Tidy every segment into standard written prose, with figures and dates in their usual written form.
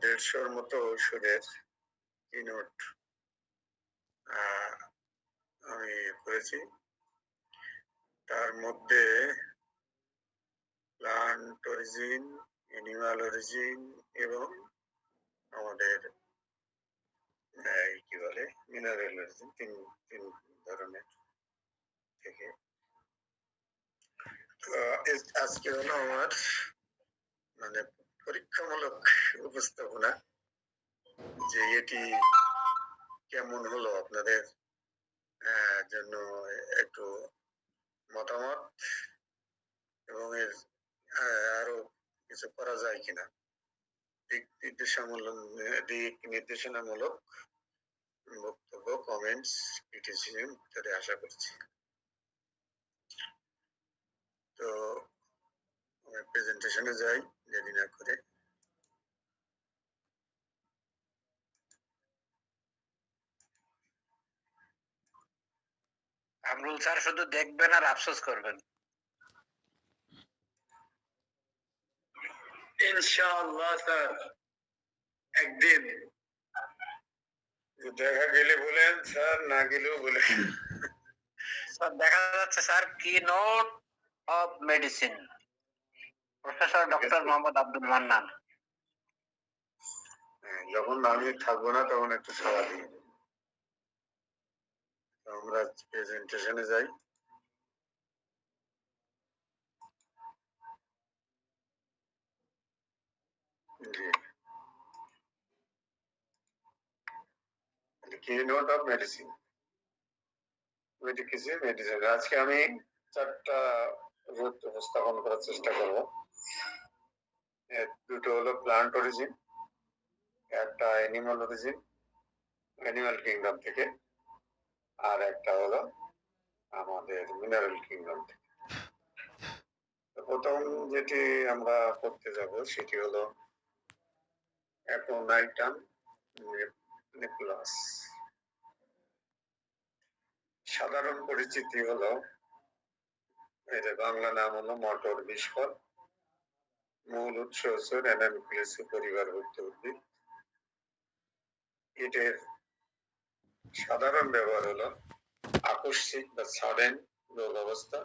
150 মতো ঔষধের কিনোট আমি করেছি। তার মধ্যে প্লান্ট অরিজিন, অ্যানিমাল অরিজিন এবং আমাদের কি বলে মিনারেল অরিজিন, তিন ধরনের থেকে। তো আজকে হলো আমার মানে পরীক্ষামূলক উপস্থাপনা, যে এটি কেমন হলো আপনাদের জন্য একটু মতামত এবং এর আরো কিছু করা যায় কিনা দিক নির্দেশনামূলক বক্তব্য, কমেন্টস, ক্রিটিসিজম ইত্যাদি আশা করছি। তো প্রেজেন্টেশনে যাই দেরি না করে। আমরুল স্যার শুধু দেখবেন আর আফসোস করবেন। ইনশাআল্লাহ স্যার, একদিন দেখা গেলে বলেন, স্যার না গেলেও বলেন। স্যার দেখা যাচ্ছে sir keynote of medicine, professor doctor Mohammad Abdul Mannan. যখন আমি থাকবো না তখন একটু সাড়া দিই। আমরা প্রেজেন্টেশনে যাই। Keynote of medicine, medicine. আজকে আমি 4টা রুট উপস্থাপন করার চেষ্টা করব। দুটো হলো প্লান্ট অরিজিন, একটা অ্যানিমাল অরিজিন, অ্যানিমাল কিংডম থেকে, আর একটা হলো আমাদের মিনারেল কিংডম থেকে। প্রথম যেটি আমরা করতে যাব সেটি হলো অ্যাকোনাইটাম নিকোলাস। সাধারণ পরিচিতি হলো, এর বাংলা নাম হলো মটর বিষফল। মূল উৎস হচ্ছে রেনানকুলেসি পরিবারভুক্ত উদ্ভিদ। এটার সাধারণ ব্যবহার হলো আকস্মিক বা সাডেন রোগ অবস্থা,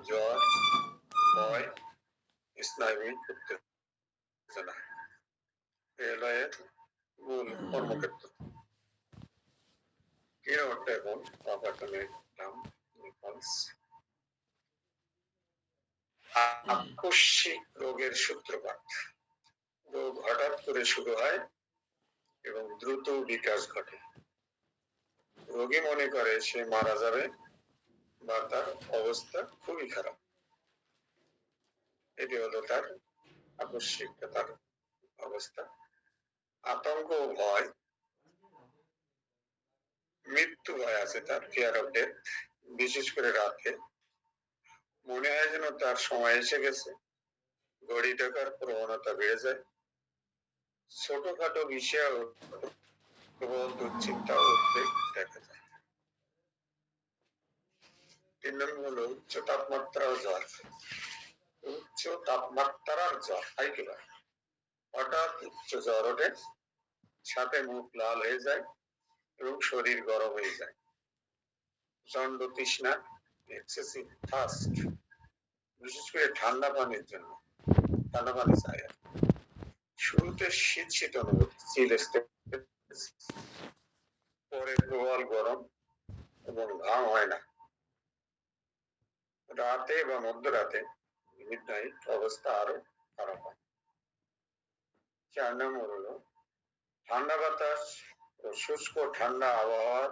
জ্বর, ভয়, স্নায়বিক উত্তেজনা, এর মূল কর্মক্ষেত্র। কিনোট এবং আকস্মিক রোগের সূত্রপাত। রোগ হঠাৎ করে শুরু হয় এবং দ্রুত বিকাশ ঘটে। রোগী মনে করে সে মারা যাবে বা তার অবস্থা খুবই খারাপ। এটি হলো তার আকস্মিক তার অবস্থা। আতঙ্ক, ভয়, মৃত্যু ভয় আছে তার, ফিয়ার অফ ডেথ। বিশেষ করে রাতে মনে হয় যেন তার সময় এসে গেছে, ঘড়ি টাকার প্রবণতা বেড়ে যায়, ছোটখাটো বিষয়ে প্রবল দুশ্চিন্তা উদ্বেগ দেখা যায়। 3 নম্বর হলো উচ্চ তাপমাত্রার জ্বর। উচ্চ তাপমাত্রার জ্বর, হাই ফিভার। হঠাৎ উচ্চ জ্বর ওঠে, সাথে মুখ লাল হয়ে যায় এবং শরীর গরম হয়ে যায়। প্রচন্ড তৃষ্ণা, এক্সেসিভ থার্স্ট, বিশেষ করে ঠান্ডা পানির জন্য, ঠান্ডা পানি চাই। শুরুতে শীত শীত অনুভূতি, পরে প্রবল গরম এবং ঘাম হয় না। রাতে বা মধ্যরাতে মিডনাইট অবস্থা আরো খারাপ হয়। 4 নম্বর হলো ঠান্ডা বাতাস ও শুষ্ক ঠান্ডা আবহাওয়ার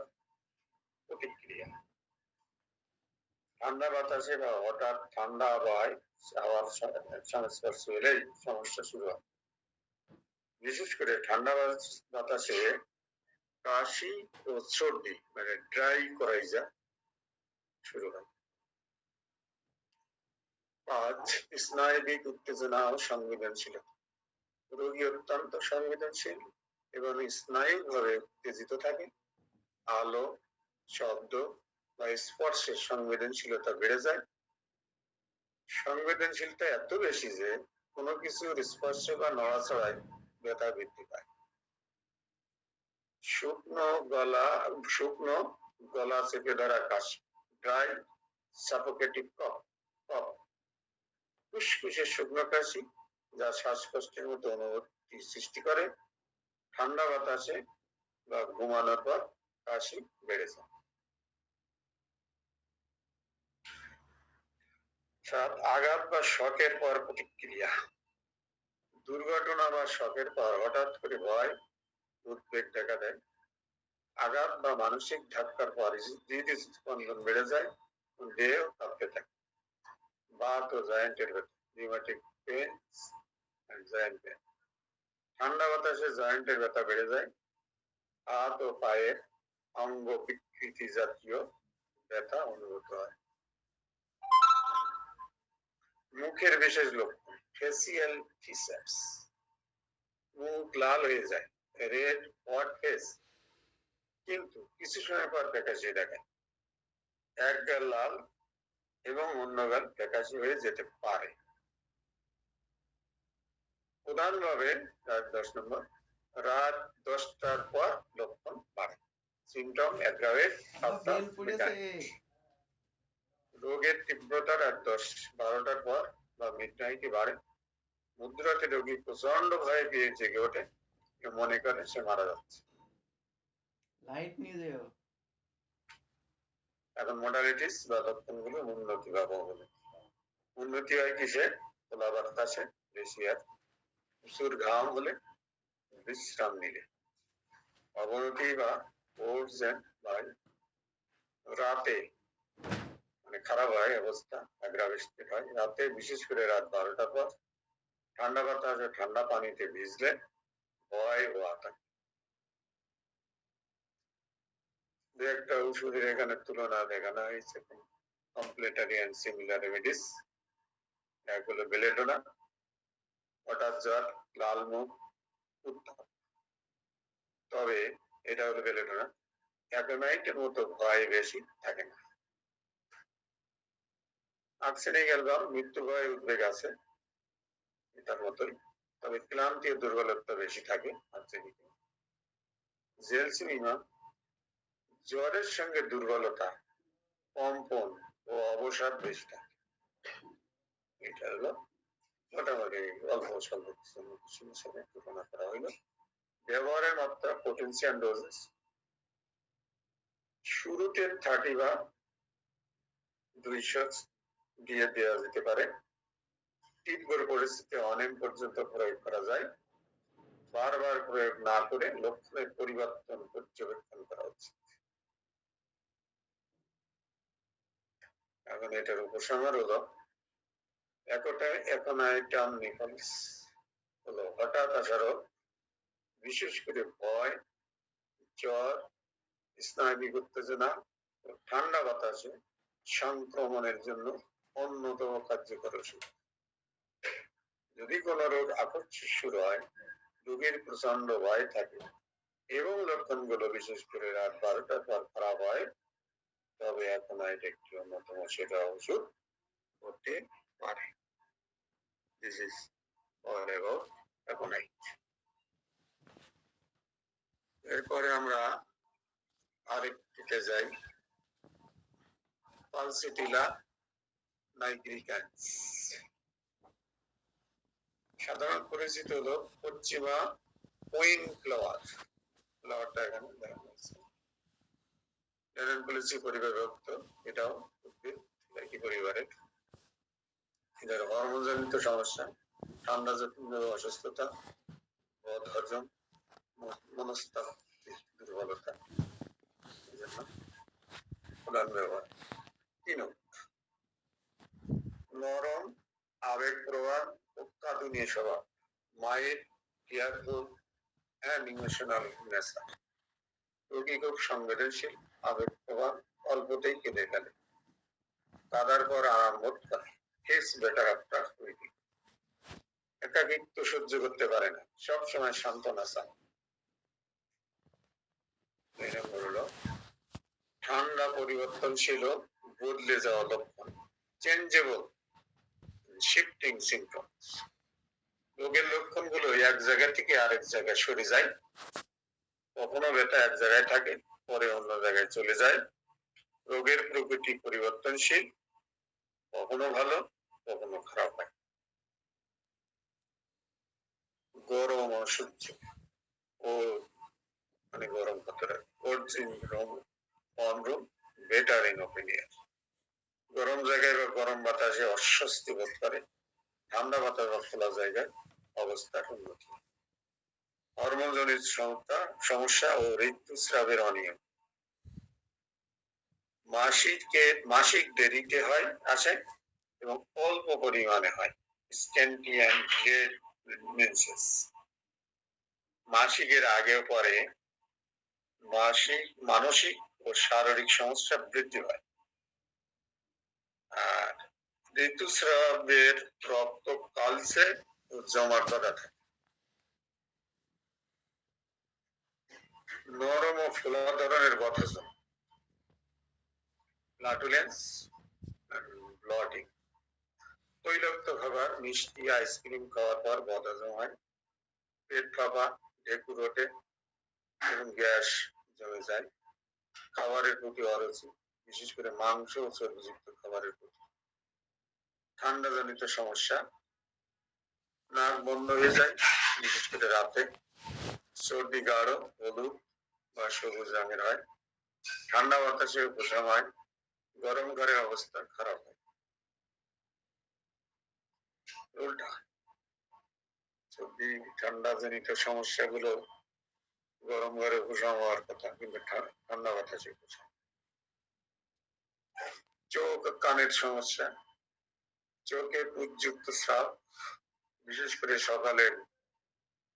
প্রতিক্রিয়া। ঠান্ডা বাতাসে বা হঠাৎ ঠান্ডা আবহাওয়ায় সংস্পর্শ হলেই সমস্যা শুরু হয়। বিশেষ করে ঠান্ডা বাতাসে কাশি ও সর্দি, মানে ড্রাই করাইজা শুরু হয়। 5, স্নায়বিক উত্তেজনা ও সংবেদনশীলতা। রোগী অত্যন্ত সংবেদনশীল এবং স্নায়ুভাবে উত্তেজিত থাকে। আলো, শব্দ বা স্পর্শের সংবেদনশীলতা বেড়ে যায়। সংবেদনশীলতা এত বেশি যে কোনো কিছুর স্পর্শ বা নড়াচড়ায় ব্যথা বৃদ্ধি পায়। শুকনো গলা চেপে ধরা কাশি, ড্রাই সাফোকেটিভ কফ, ফুসফুসে শুকনো কাশি যা শ্বাসকষ্টের মতো অনুভূতি সৃষ্টি করে, ঠান্ডা বাতাসে বা ঘুমানোর পর কাশি বেড়ে যায়। 7 আঘাত বা শকের পর প্রতিক্রিয়া। দুর্ঘটনা বা শকের পর হঠাৎ করে ভয়, উদ্বেগ দেখা দেয়। আঘাত বা মানসিক ধাক্কার পর হৃদস্পন্দন বেড়ে যায়, দেহ কাঁপতে থাকে। বাত ও জয়েন্টের ব্যথা, rheumatic pain and joint pain. ঠান্ডা বাতাসে জয়েন্টের ব্যথা বেড়ে যায়। হাত ও পায়ের অঙ্গ বিকৃতি জাতীয় ব্যথা অনুভূত হয়। মুখের বিশেষ লক্ষণ, ফেসিয়াল ফিচার্স, মুখ লাল হয়ে যায়, রেড হট ফেস, কিন্তু কিছু সময় পর ফ্যাকাশে দেখায়। এক গাল লাল এবং অন্য গাল ফ্যাকাশে হয়ে যেতে পারে। প্রধানভাবে 10 নম্বর, রাত 10টার পর লক্ষণ বাড়ে। Symptom aggravate after midnight. রোগের তীব্রতা রাত 10-12টার পর বা মিডনাইটে বাড়ে। মধ্যরাতে রোগী প্রচন্ড ভয়ে পেয়ে জেগে ওঠে, কেউ মনে করে সে মারা যাচ্ছে। লাইট নিয়ে যাও। এখন মডালিটিস বা লক্ষণগুলো উন্নতি বা অবনতি। উন্নতি হয় কিসে? খোলা বাতাসে, বেশি আর প্রচুর ঘাম হলে, বিশ্রাম নিলে। অবনতি বা রাতে মানে খারাপ হয় অবস্থা, অ্যাগ্রাভেটেড হয় রাতে, বিশেষ করে রাত 12টার পর। ঠান্ডা বাতাসে ঠান্ডা পানিতে ভিজলে ভয় ও আতঙ্ক। দু একটা ওষুধের এখানে তুলনা দেখানো হয়েছে, কমপ্লেটারি এন্ড সিমিলার রেমেডিস। এক হলো বেলেডোনা, হঠাৎ জ্বর, লাল মুখ, উত্তাপ। তবে এটা হলো বেলেডোনা, অ্যাপেমাইটের মতো ভয় বেশি থাকে না। আর্সেনিক্যালবাম, মৃত্যু ভয় উদ্বেগ আছে এটার মতোই, তবে ক্লান্তি ও দুর্বলতা বেশি থাকে আর্সেনিকে। জেলসিনিমা, জ্বরের সঙ্গে দুর্বলতা, কম্পন ও অবসাদ বেশি থাকে। এটা হলো মোটামুটি অল্প স্বল্প কিছুর সাথে তুলনা করা হইলো। ব্যবহারের মাত্রা, পোটেন্সি এন্ড ডোজেস। শুরুতে 30 বা 200 দিয়ে দেওয়া যেতে পারে। তীব্র পরিস্থিতি অনেক পর্যন্ত প্রয়োগ করা যায়। বারবার প্রয়োগ না করে লক্ষণের পরিবর্তন পর্যবেক্ষণ করা উচিত। এখন এটার উপসংহার হলো, অ্যাকোনাইটাম নিকলস হলো হঠাৎ আসা রোগ, বিশেষ করে ভয়, জ্বর, স্নায়বিক উত্তেজনা ও ঠান্ডা বাতাসে সংক্রমণের জন্য অন্যতম কার্যকর ওষুধ। যদি কোনো রোগ আকস্মিক শুরু হয়, রোগীর প্রচন্ড ভয় থাকে এবং লক্ষণগুলো বিশেষ করে রাত 12টার পর খারাপ হয়, তবে অ্যাকোনাইট একটি অন্যতম সেরা ওষুধ হতে পারে। This is all about aconite. এরপরে আমরা আরেকটিতে যাই, পালসিটিলা নাইগ্রিকান্স। সাধারণ পরিচিত হলো পশ্চিমা কুইন ফ্লাওয়ার। ফ্লাওয়ারটা এখানে দেখানো হয়েছে। ডেরেনপোলিসি পরিবারভুক্ত, এটাও উদ্ভিদ একই পরিবারের। এদের হরমোনজনিত সমস্যা, ঠান্ডা জনিত অসুস্থতা, বদ হজম, মনস্তাত্ত্বিক দুর্বলতা, এজন্য প্রধান ব্যবহার। 3 নরম, আবেগ প্রবণ ও কাঁদুনি স্বভাব, mild, careful and emotional nature. রোগী খুব সংবেদনশীল, আবেগ প্রবণ, অল্পতেই কেঁদে ফেলে, কাঁদার পর আরাম বোধ করে। Takes better after weeping. একাকিত্ব সহ্য করতে পারে না, সব সময় সান্ত্বনা চায়। 2 নম্বর হলো ঠান্ডা, পরিবর্তনশীল, বদলে যাওয়া লক্ষণ, চেঞ্জেবল, শিফটিং সিম্পটমস। রোগের লক্ষণগুলো এক জায়গা থেকে আরেক জায়গায় সরে যায়, কখনো ব্যথা এক জায়গায় থাকে পরে অন্য জায়গায় চলে যায়। রোগের প্রকৃতি পরিবর্তনশীল, কখনো ভালো কখনো খারাপ হয়। গরম অসহ্য ও মানে গরম কতটা বেটার ইন ওপিনিয়ন। গরম জায়গায় বা গরম বাতাসে অস্বস্তি বোধ করে, ঠান্ডা বাতাস বা খোলা জায়গায় অবস্থার উন্নতি। হরমোনজনিত সমস্যা ও ঋতুস্রাবের অনিয়ম। মাসিক দেরিতে হয় আসে এবং অল্প পরিমাণে হয়, স্ক্যান্টি অ্যান্ড লেট মেন্সেস। মাসিকের আগে পরে মানসিক ও শারীরিক সমস্যা বৃদ্ধি হয়। আর ঋতুস্রাবের রক্ত কালচে ও জমাটবাঁধা থাকে। নরম ও ফোলা ধরনের বদহজম, ফ্লাটুলেন্স, ব্লটিং। তৈলাক্ত খাবার, মিষ্টি, আইসক্রিম খাওয়ার পর বদহজম হয়, পেট ফাঁপা, ঢেকুর ওঠে এবং গ্যাস জমে যায়। খাবারের প্রতি অরুচি, বিশেষ করে মাংস ও চর্বিযুক্ত খাবারের প্রতি। ঠান্ডাজনিত সমস্যা, নাক বন্ধ হয়ে যায় বিশেষ করে রাতে। সর্দি গাঢ়, হলুদ বা সবুজ রঙের হয়। ঠান্ডা বাতাসে উপশম হয়, গরম ঘরে অবস্থা খারাপ হয়। উল্টা সর্দি ঠান্ডা জনিত সমস্যাগুলো গরম ঘরে উপশম হওয়ার কথা, কিন্তু ঠান্ডা বাতাসে উপশম। চোখ কানের সমস্যা, চোখে পুঁজযুক্ত স্রাব, বিশেষ করে সকালে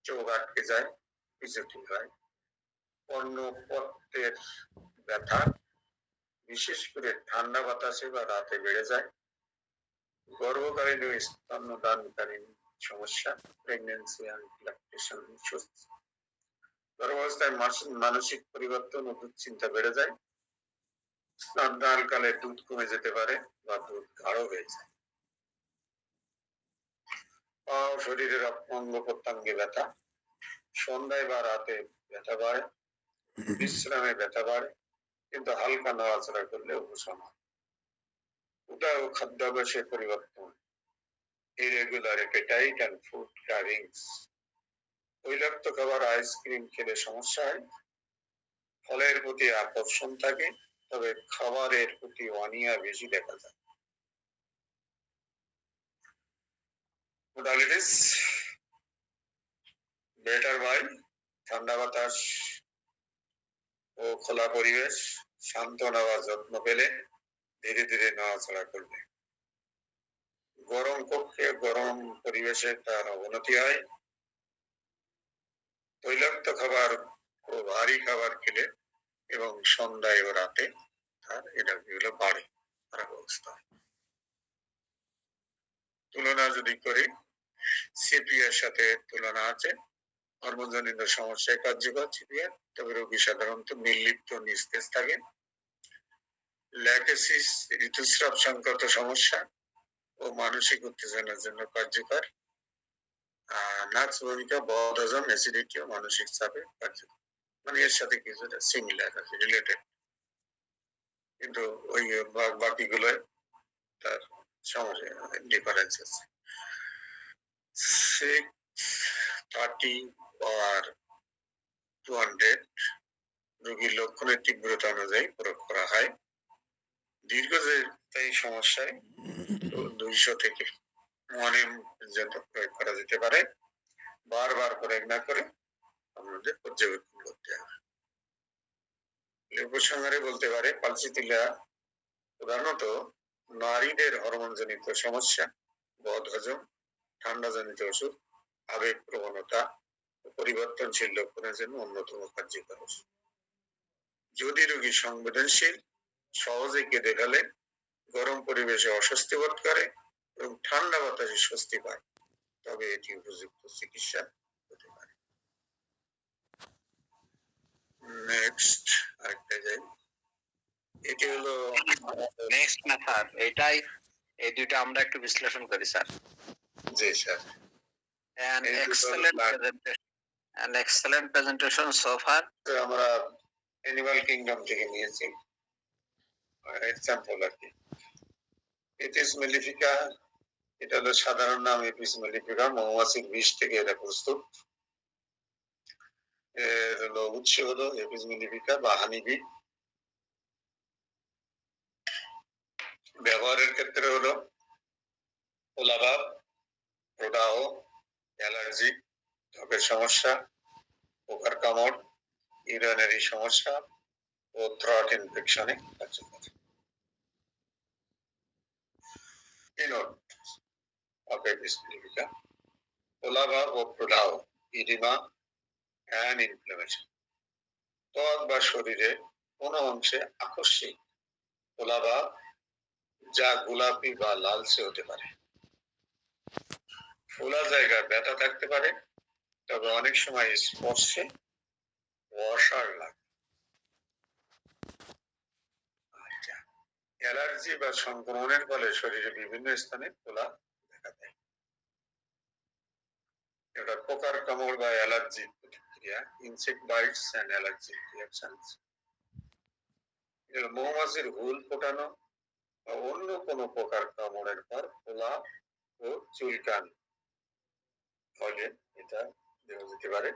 চোখ আটকে যায়, বিচক্ষণ হয়। কর্ণপট্টের ব্যথা, বিশেষ করে ঠান্ডা বাতাসে বা রাতে বেড়ে যায়। গর্ভকালীন ও স্তন্যদানকালীন সমস্যা, প্রেগন্যান্সি এন্ড ল্যাকটেশন ইস্যুস। গর্ভাবস্থায় মানসিক পরিবর্তন ও দুশ্চিন্তা বেড়ে যায়। স্তন্যদানকালে দুধ কমে যেতে পারে বা দুধ গাঢ় হয়ে যায়। শরীরের অঙ্গ প্রত্যঙ্গে ব্যথা, সন্ধ্যায় বা রাতে ব্যথা বাড়ে, বিশ্রামে ব্যথা বাড়ে, কিন্তু হালকা নড়াচড়া করলে উপশম হয়। উদয় ও খাদ্যাভ্যাসের পরিবর্তন, irregular appetite and food cravings। তৈলাক্ত খাবার, আইসক্রিম খেলে সমস্যা হয়, ফলের প্রতি আকর্ষণ থাকে, তবে খাবারের প্রতি অনীহা বেশি দেখা যায়। Modalities: বেটার বাই ঠান্ডা বাতাস ও খোলা পরিবেশ, শান্ত নেওয়ার যত্ন পেলে ধীরে ধীরে নড়াচড়া করবে। গরম কক্ষে গরম পরিবেশে তার অবনতি হয়। তৈলাক্ত খাবার ও ভারী খাবার খেলে এবং সন্ধ্যায় ও রাতে তার এগুলো বাড়ে, খারাপ অবস্থা। তুলনা যদি করি, সিপিআর সাথে তুলনা আছে। হরমোনজনিত সমস্যায় কার্যকর সিপিআর, তবে রোগী সাধারণত নির্লিপ্ত নিস্তেজ থাকে। ল্যাকেসিস ঋতুস্রাব সংক্রান্ত সমস্যা ও মানসিক উত্তেজনার জন্য কার্যকর। নার্স ভূমিকা বদহজম, অ্যাসিডিটি ও মানসিক চাপে কার্যকর। মানে এর সাথে কিছুটা সিমিলার আছে, রিলেটেড, কিন্তু ওই বাকিগুলো তার সমস্যা ডিফারেন্স আছে। 630 or 200 রোগীর লক্ষণের তীব্রতা অনুযায়ী প্রয়োগ করা হয়। দীর্ঘস্থায়ী সমস্যায় 200 থেকে 1 ml পর্যন্ত প্রয়োগ করা যেতে পারে। বারবার প্রয়োগ না করে আমাদের পর্যবেক্ষণ করতে হবে। উপসংহারে বলতে পারে, পালসিটিলা প্রধানত নারীদের হরমোনজনিত সমস্যা, বদহজম, ঠান্ডাজনিত ওষুধ, আবেগ প্রবণতা ও পরিবর্তনশীল লক্ষণের জন্য অন্যতম কার্যকর ওষুধ। যদি রোগী সংবেদনশীল, সহজে কেঁদে ফেলে, গরম পরিবেশে অস্বস্তি বোধ করে এবং ঠান্ডা বাতাসে স্বস্তি পায়, তবে এটি উপযুক্ত চিকিৎসা হতে পারে। নেক্সট আরেকটা যাই, এটি হলো নেক্সট না স্যার, এটাই এই দুইটা আমরা একটু বিশ্লেষণ করি স্যার। জি স্যার। An এই দুটো excellent plant। presentation. An excellent presentation so far. আমরা অ্যানিমাল কিংডম থেকে নিয়েছি এক্সাম্পল আর কি। এপিস মেলিফিকা, এটা হলো সাধারণ নাম এপিস মেলিফিকা, মৌমাছির বিষ থেকে এটা প্রস্তুত। এর হলো উৎস হলো এপিস মেলিফিকা বা হানিবি। ব্যবহারের ক্ষেত্রে হলো ফোলাভাব, প্রদাহ, অ্যালার্জি, ত্বকের সমস্যা, পোকার কামড়, ইউরিনারি সমস্যা ও থ্রট ইনফেকশনে কার্যকর। Keynote of Apis mellifica: ফোলাভাব ও প্রদাহ, ইডিমা and inflammation। ত্বক বা শরীরে কোনো অংশে আকস্মিক ফোলাভাব যা গোলাপি বা লালচে হতে পারে। ফোলা জায়গায় ব্যথা থাকতে পারে, তবে অনেক সময় স্পর্শে অসাড় লাগে। আচ্ছা, অ্যালার্জি বা সংক্রমণের ফলে শরীরে বিভিন্ন স্থানে ফোলা দেখা দেয়। এটা পোকার কামড় বা অ্যালার্জি প্রতিক্রিয়া, insect bites and allergy reactions. মৌমাছির হুল ফোটানো বা অন্য কোনো পোকার কামড়ের পর ফোলা ও চুলকানি ফলে এটা দেখা যেতে পারে।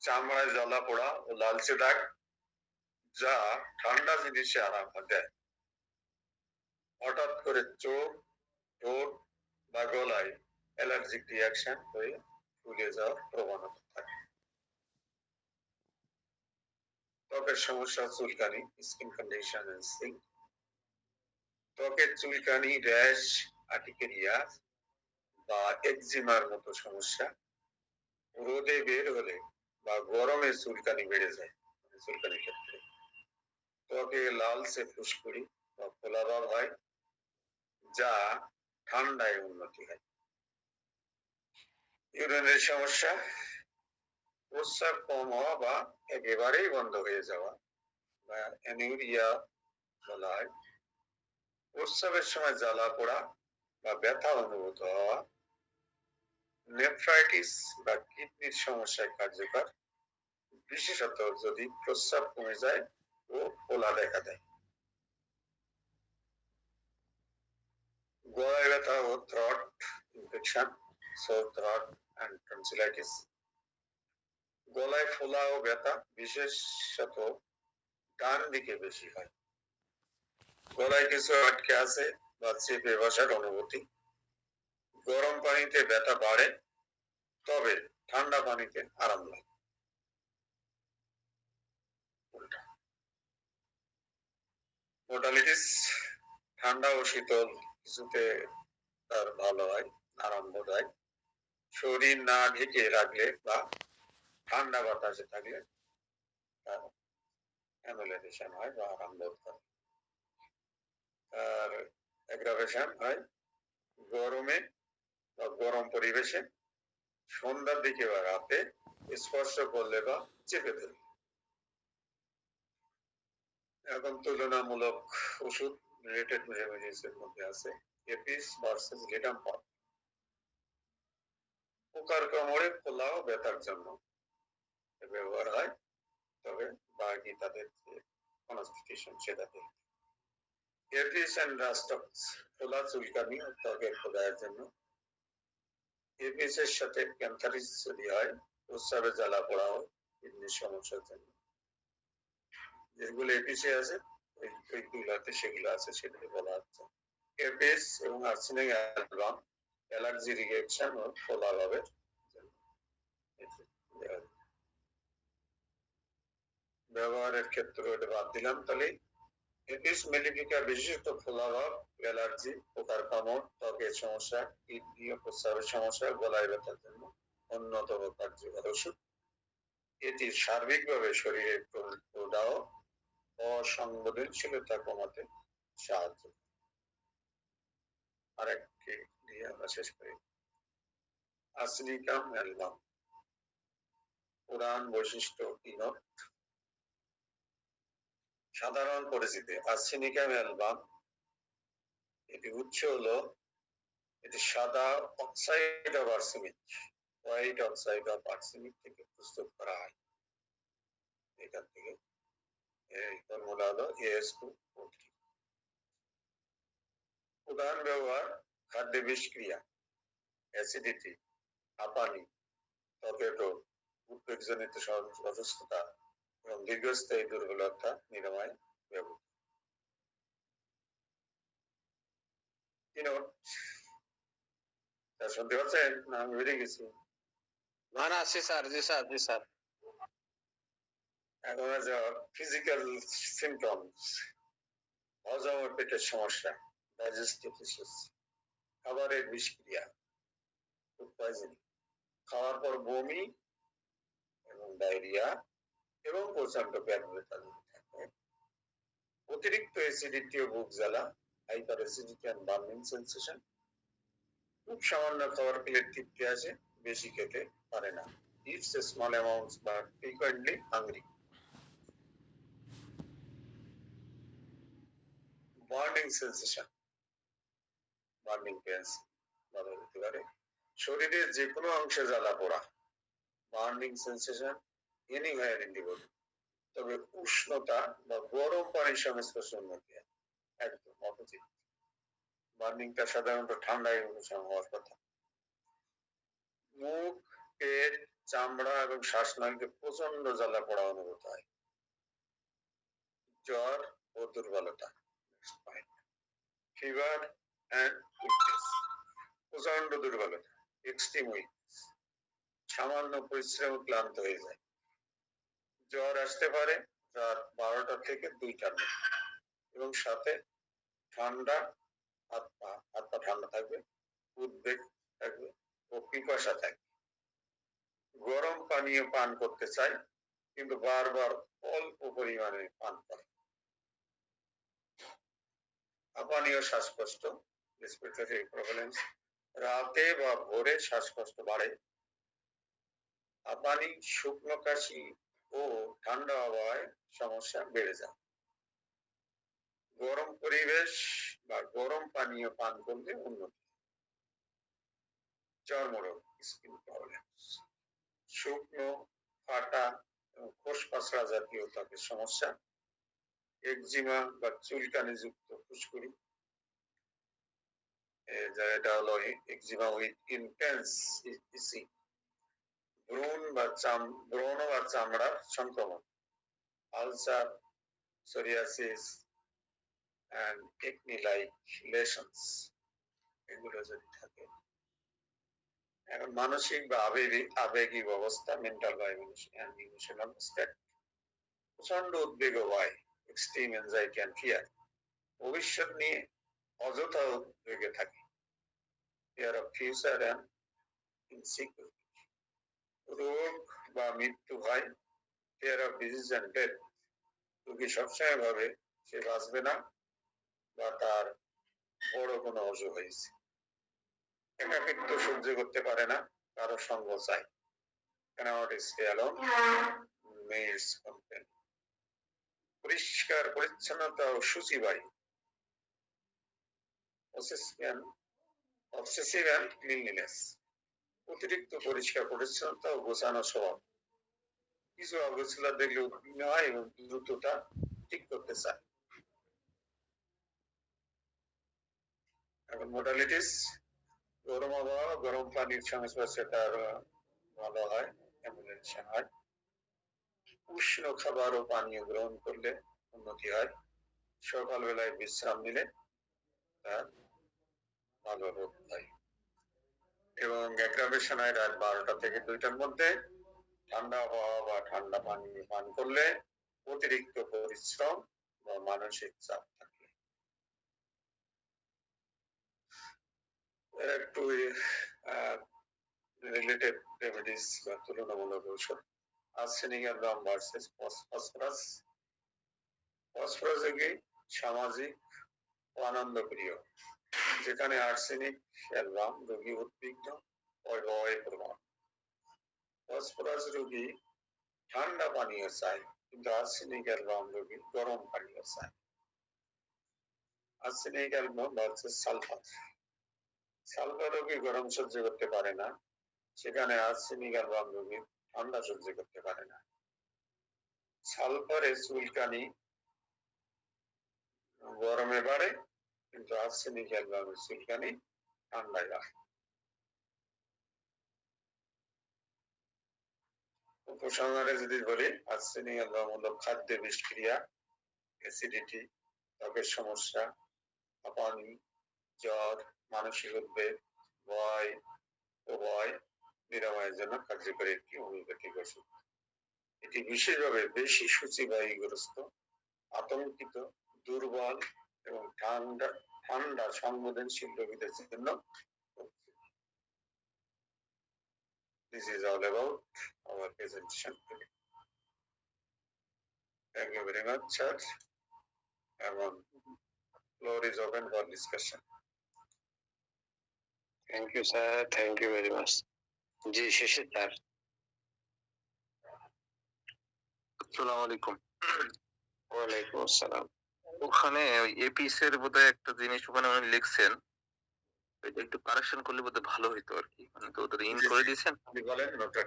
চামড়ায় জ্বালা পোড়া ও লালচে দাগ যা ঠান্ডা জিনিসে আরাম দেয়। হঠাৎ করে চোখ, ঠোঁট বা গলায় অ্যালার্জিক রিঅ্যাকশন হয়ে ফুলে যাওয়ার প্রবণতা থাকে। ত্বকের সমস্যা, চুলকানি, স্কিন কন্ডিশন এন্ড সিং। ত্বকের চুলকানি, র্যাশ, আর্টিকেরিয়া বা একজিমার মতো সমস্যা। রোদে বের হলে বা গরমে চুলকানি বেড়ে যায়, চুলকানির ক্ষেত্রে। ত্বকে লালচে ফুসকুড়ি বা ফোলাভাব হয়, যা ঠান্ডায় উন্নতি হয়। ইউরিনের সমস্যা, প্রস্রাব কম হওয়া বা একেবারেই বন্ধ হয়ে যাওয়া বা অ্যানিউরিয়া বলা হয়। প্রস্রাবের সময় জ্বালা পোড়া বা ব্যথা অনুভূত হওয়া। নেফ্রাইটিস বা কিডনির সমস্যায় কার্যকর, বিশেষত যদি প্রস্রাব কমে যায় ও ফোলা দেখা দেয়। গলায় ব্যথা ও throat infection, sore throat and tonsillitis. গলায় ফোলা ও ব্যথা বিশেষত ডান দিকে বেশি হয়। গলায় কিছু আটকে আছে বা চেপে বসার অনুভূতি। গরম পানিতে ব্যথা বাড়ে, তবে ঠান্ডা পানিতে আরাম লাগে। মোডালিটিস, ঠান্ডা ও শীতল কিছুতে তার ভালো হয়, আরাম বোধ হয়। শরীর না ঢেকে রাখলে বা ঠান্ডা বাতাসে থাকলে তার অ্যানোলেশন হয় বা আরাম বোধ করে। আর অ্যাগ্রাভেশন হয় গরমে বা গরম পরিবেশে সন্ধ্যার দিকে বা রাতে স্পর্শ করলে বা চেপে ধরলে। এখন তুলনামূলক ওষুধ রিলেটেড রেমেডিস এর মধ্যে আছে এপিস ভার্সেস লিডাম্পার। পোকার কামড়ে ফোলা ও ব্যথার জন্য ব্যবহার হয়, তবে বাকি তাদের যে কনস্টিটিউশন সেটাতে। এপিস এন্ড রাস্টক্স, ফোলা, চুলকানি ও ত্বকের ক্ষুধার জন্য। এপিস এর সাথে ক্যান্থারিস যদি হয়, প্রস্রাবে জ্বালা পোড়া হয়, কিডনির সমস্যার জন্য। যেগুলো এপিসে আছে ওইগুলোতে সেগুলো আছে, সেটাকে বলা হচ্ছে এপিস এবং আর্সেনিক অ্যালবাম অ্যালার্জি রিঅ্যাকশন ও ফোলা ভাবের জন্য। ব্যবহারের ক্ষেত্রে ওটা বাদ দিলাম। তাহলে এপিস মেলিফিকা বিশেষত ফোলাভাব, অ্যালার্জি, পোকার কামড়, ত্বকের সমস্যা, কিডনি ও প্রস্রাবের সমস্যা, গলায় ব্যথার জন্য অন্যতম কার্যকর ওষুধ। এটি সার্বিকভাবে শরীরের প্রদাহ অসংবেদনশীলতা কমাতে সাহায্য। আরেকটি দিয়ে আমরা শেষ করি। আর্সেনিকাম অ্যালবাম, পুরাণ বৈশিষ্ট্য কিনোট। সাধারণ পরিচিতি, আর্সেনিকাম অ্যালবাম এটি উৎস হলো এটি সাদা oxide of arsenic white oxide of arsenic থেকে প্রস্তুত করা হয়। এখান থেকে এই ফর্মুলা হলো AS2O3। প্রধান ব্যবহার খাদ্য বিষক্রিয়া, অ্যাসিডিটি, হাঁপানি, ত্বকের রোগ, উদ্বেগজনিত অসুস্থতা এবং দীর্ঘস্থায়ী দুর্বলতা নিরাময় ব্যবহৃত। শুনতে পাচ্ছেন না আমি বেরিয়ে গেছি? না না জি স্যার জি স্যার জি স্যার। এখন আছে ফিজিক্যাল সিমটমস, হজম ও পেটের সমস্যা, ডাইজেস্টিভ ইস্যুস, খাবারের বিষক্রিয়া, ফুড পয়জনিং, খাওয়ার পর বমি এবং ডায়রিয়া এবং প্রচন্ড পেট ব্যথা যদি থাকে, অতিরিক্ত অ্যাসিডিটি ও বুক জ্বালা, hyperacidity and burning sensation, খুব সামান্য খাবার খেলে তৃপ্তি আসে, বেশি খেতে পারে না, eats small amounts but frequently hungry, burning sensation, burning pains বলা যেতে পারে, শরীরের যে কোনো অংশে জ্বালা পোড়া, burning sensation anywhere in the body, তবে উষ্ণতা বা গরম পানির সংস্পর্শ উন্নতি হয়, একদম অপোজিট। বার্নিংটা সাধারণত ঠান্ডায় হওয়ার কথা। মুখ, পেট, চামড়া এবং শ্বাসনালীতে প্রচন্ড জ্বালা পোড়া অনুভূত হয়, জ্বর ও দুর্বলতা, ফিভার এন্ড উইকনেস, প্রচন্ড দুর্বলতা, এক্সট্রিম উইকনেস, সামান্য পরিশ্রম ক্লান্ত হয়ে যায়, জ্বর আসতে পারে রাত 12টা থেকে 2টার মধ্যে এবং সাথে ঠান্ডা, হাত পা ঠান্ডা থাকবে, উদ্বেগ থাকবে ও পিপাসা থাকবে, গরম পানীয় পান করতে চাই কিন্তু বারবার অল্প পরিমাণে পান করে, হাঁপানি ও শ্বাসকষ্ট, রেসপিরেটরি প্রবলেমস, রাতে বা ভোরে শ্বাসকষ্ট বাড়ে, হাঁপানি, শুকনো কাশি ও ঠান্ডা হাওয়ায় সমস্যা বেড়ে যায়, গরম পরিবেশ বা গরম পানীয় পান করলে উন্নতি, চর্মরোগ, স্কিন প্রবলেমস, শুকনো, ফাটা এবং খোসপসরা জাতীয় ত্বকের সমস্যা, একজিমা বা চুলকানি যুক্ত ফুসকুড়ি, এটা হলো একজিমা উইথ ইন্টেন্স ইচিং, ব্রণ বা চামড়ার সংক্রমণ, ulcer, psoriasis and acne like lesions, এগুলো যদি থাকে। এখন মানসিক বা আবেগিক অবস্থা, মেন্টাল বা ইমোশনাল স্টেট, প্রচন্ড উদ্বেগ হয়, এক্সট্রিম এনজাইটি এন্ড ফিয়ার, ভবিষ্যৎ নিয়ে অযথা উদ্বেগে থাকে, fear of future and insecurity, রোগ বা মৃত্যু হয়, fear of disease and death, রোগী সবসময় ভাবে সে বাঁচবে না বা তার বড় কোনো অসুখ হয়েছে, একাকিত্ব সহ্য করতে পারে না, কারো সঙ্গ চাই, cannot stay alone, needs company, পরিষ্কার পরিচ্ছন্নতা ও সূচি বাড়ি, obsessive and cleanliness, অতিরিক্ত পরিষ্কার পরিচ্ছন্নতা ও গোছানো স্বভাব, কিছু অগোছলা দেখলে উদ্বিগ্ন হয় এবং দ্রুততা ঠিক করতে চায়। এখন মোডালিটিস, গরম আবহাওয়া, গরম পানির সংস্পর্শে তার ভালো হয়, এমুলেশন হয়, উষ্ণ খাবার ও পানীয় গ্রহণ করলে উন্নতি হয়, সকালবেলায় বিশ্রাম নিলে তার ভালো রোগ হয়, এবং অ্যাগ্রাভেশন হয় রাত 12টা থেকে 2টার মধ্যে, ঠান্ডা আবহাওয়া বা ঠান্ডা পানি পান করলে, অতিরিক্ত পরিশ্রম বা মানসিক চাপ থাকলে। একটু রিলেটেড রেমেডিস বা তুলনামূলক ঔষধ, arsenic album versus phosphorus, phosphorus কি সামাজিক ও আনন্দপ্রিয়, যেখানে আর্সেনিক অ্যালবাম রোগী উদ্বিগ্ন ও ভয় প্রবণ, ফসফরাস রোগী ঠান্ডা পানীয় চায় কিন্তু আর্সেনিক অ্যালবাম রোগী গরম পানীয় চায়। Arsenic album versus sulphur, sulphur রোগী গরম সহ্য করতে পারে না, সেখানে আর্সেনিক অ্যালবাম রোগী ঠান্ডা সহ্য করতে পারে না। সালফারে চুলকানি গরমে বাড়ে, কিন্তু আর্সেনিক অ্যালবামের চুলকানি ঠান্ডায় বাড়ে। উপসংহারে যদি বলি, আর্সেনিক অ্যালবাম হলো খাদ্যে বিষক্রিয়া, অ্যাসিডিটি, ত্বকের সমস্যা, হাঁপানি, জ্বর, মানসিক উদ্বেগ, ভয় নিরাময়ের জন্য কার্যকরী একটি হোমিওপ্যাথিক ওষুধ। এটি বিশেষভাবে বেশি সূচিবাহীগ্রস্ত, আতঙ্কিত, দুর্বল এবং ঠান্ডা সংবেদনশীল রোগীদের জন্য। This is all about our presentation today. Thank you very much, sir. And floor is open for discussion. Thank you, sir. Thank you very much. জি শেষে স্যার। আসসালামু আলাইকুম। ওয়ালাইকুম আসসালাম। ওখানে ওই এপিস এর বোধহয় একটা জিনিস ওখানে উনি লিখছেন, এটা একটু কারেকশন করলে বোধহয় ভালো হইতো আর কি। মানে তো ওদের ইন করে দিয়েছেন, আপনি বলেন ওটা।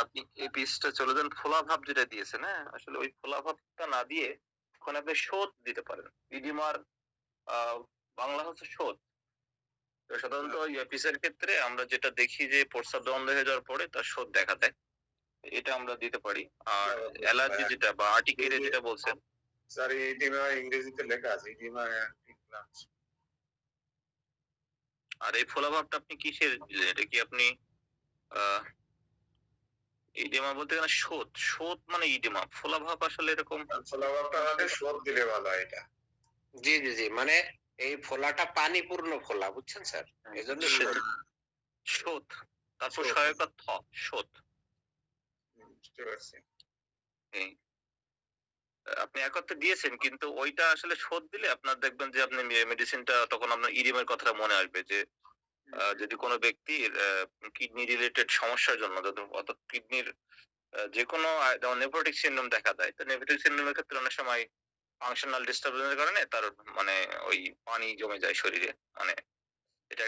আপনি এপিসটা চলে যান, ফোলা ভাব যেটা দিয়েছেন, হ্যাঁ আসলে ওই ফোলা ভাবটা না দিয়ে ওখানে আপনি শোধ দিতে পারেন। ইডিমার বাংলা হচ্ছে শোধ। তো সাধারণত ওই এপিসের ক্ষেত্রে আমরা যেটা দেখি যে প্রস্রাব বন্ধ হয়ে যাওয়ার পরে তার শোধ দেখা দেয়, এটা আমরা দিতে পারি। আর অ্যালার্জি যেটা বা আর্টিকেরিয়া যেটা বলছেন, স্যার ইডিমা ইংরেজিতে লেখা আছে, ইডিমা আর এই ফোলা ভাবটা আপনি কিসের দিলেন? এটা কি আপনি ইডিমা বলতে গেলে শোধ মানে ইডিমা, ফোলা ভাব আসলে এরকম ফোলা ভাবটা হলে শোধ দিলে ভালো হয় এটা। জি জি জি, মানে এই ফোলাটা পানিপূর্ণ ফোলা, বুঝছেন স্যার, এই জন্য শোধ, তারপর সহায়তা থ, শোধ। বুঝতে পারছি। আপনি একত্রে দিয়েছেন, কিন্তু ওইটা আসলে শোধ দিলে আপনার দেখবেন যে আপনি মেডিসিনটা তখন আপনার ইডিমের কথা মনে আসবে যে যদি কোনো ব্যক্তির কিডনি রিলেটেড সমস্যার জন্য, অর্থাৎ কিডনির যে কোনো যেমন নেফ্রোটিক সিনড্রোম দেখা দেয়, তো নেফ্রোটিক সিনড্রোমের ক্ষেত্রে অনেক সময় ফাংশনাল ডিস্টারবেন্সের কারণে তার মানে ওই পানি জমে যায় শরীরে, মানে এটা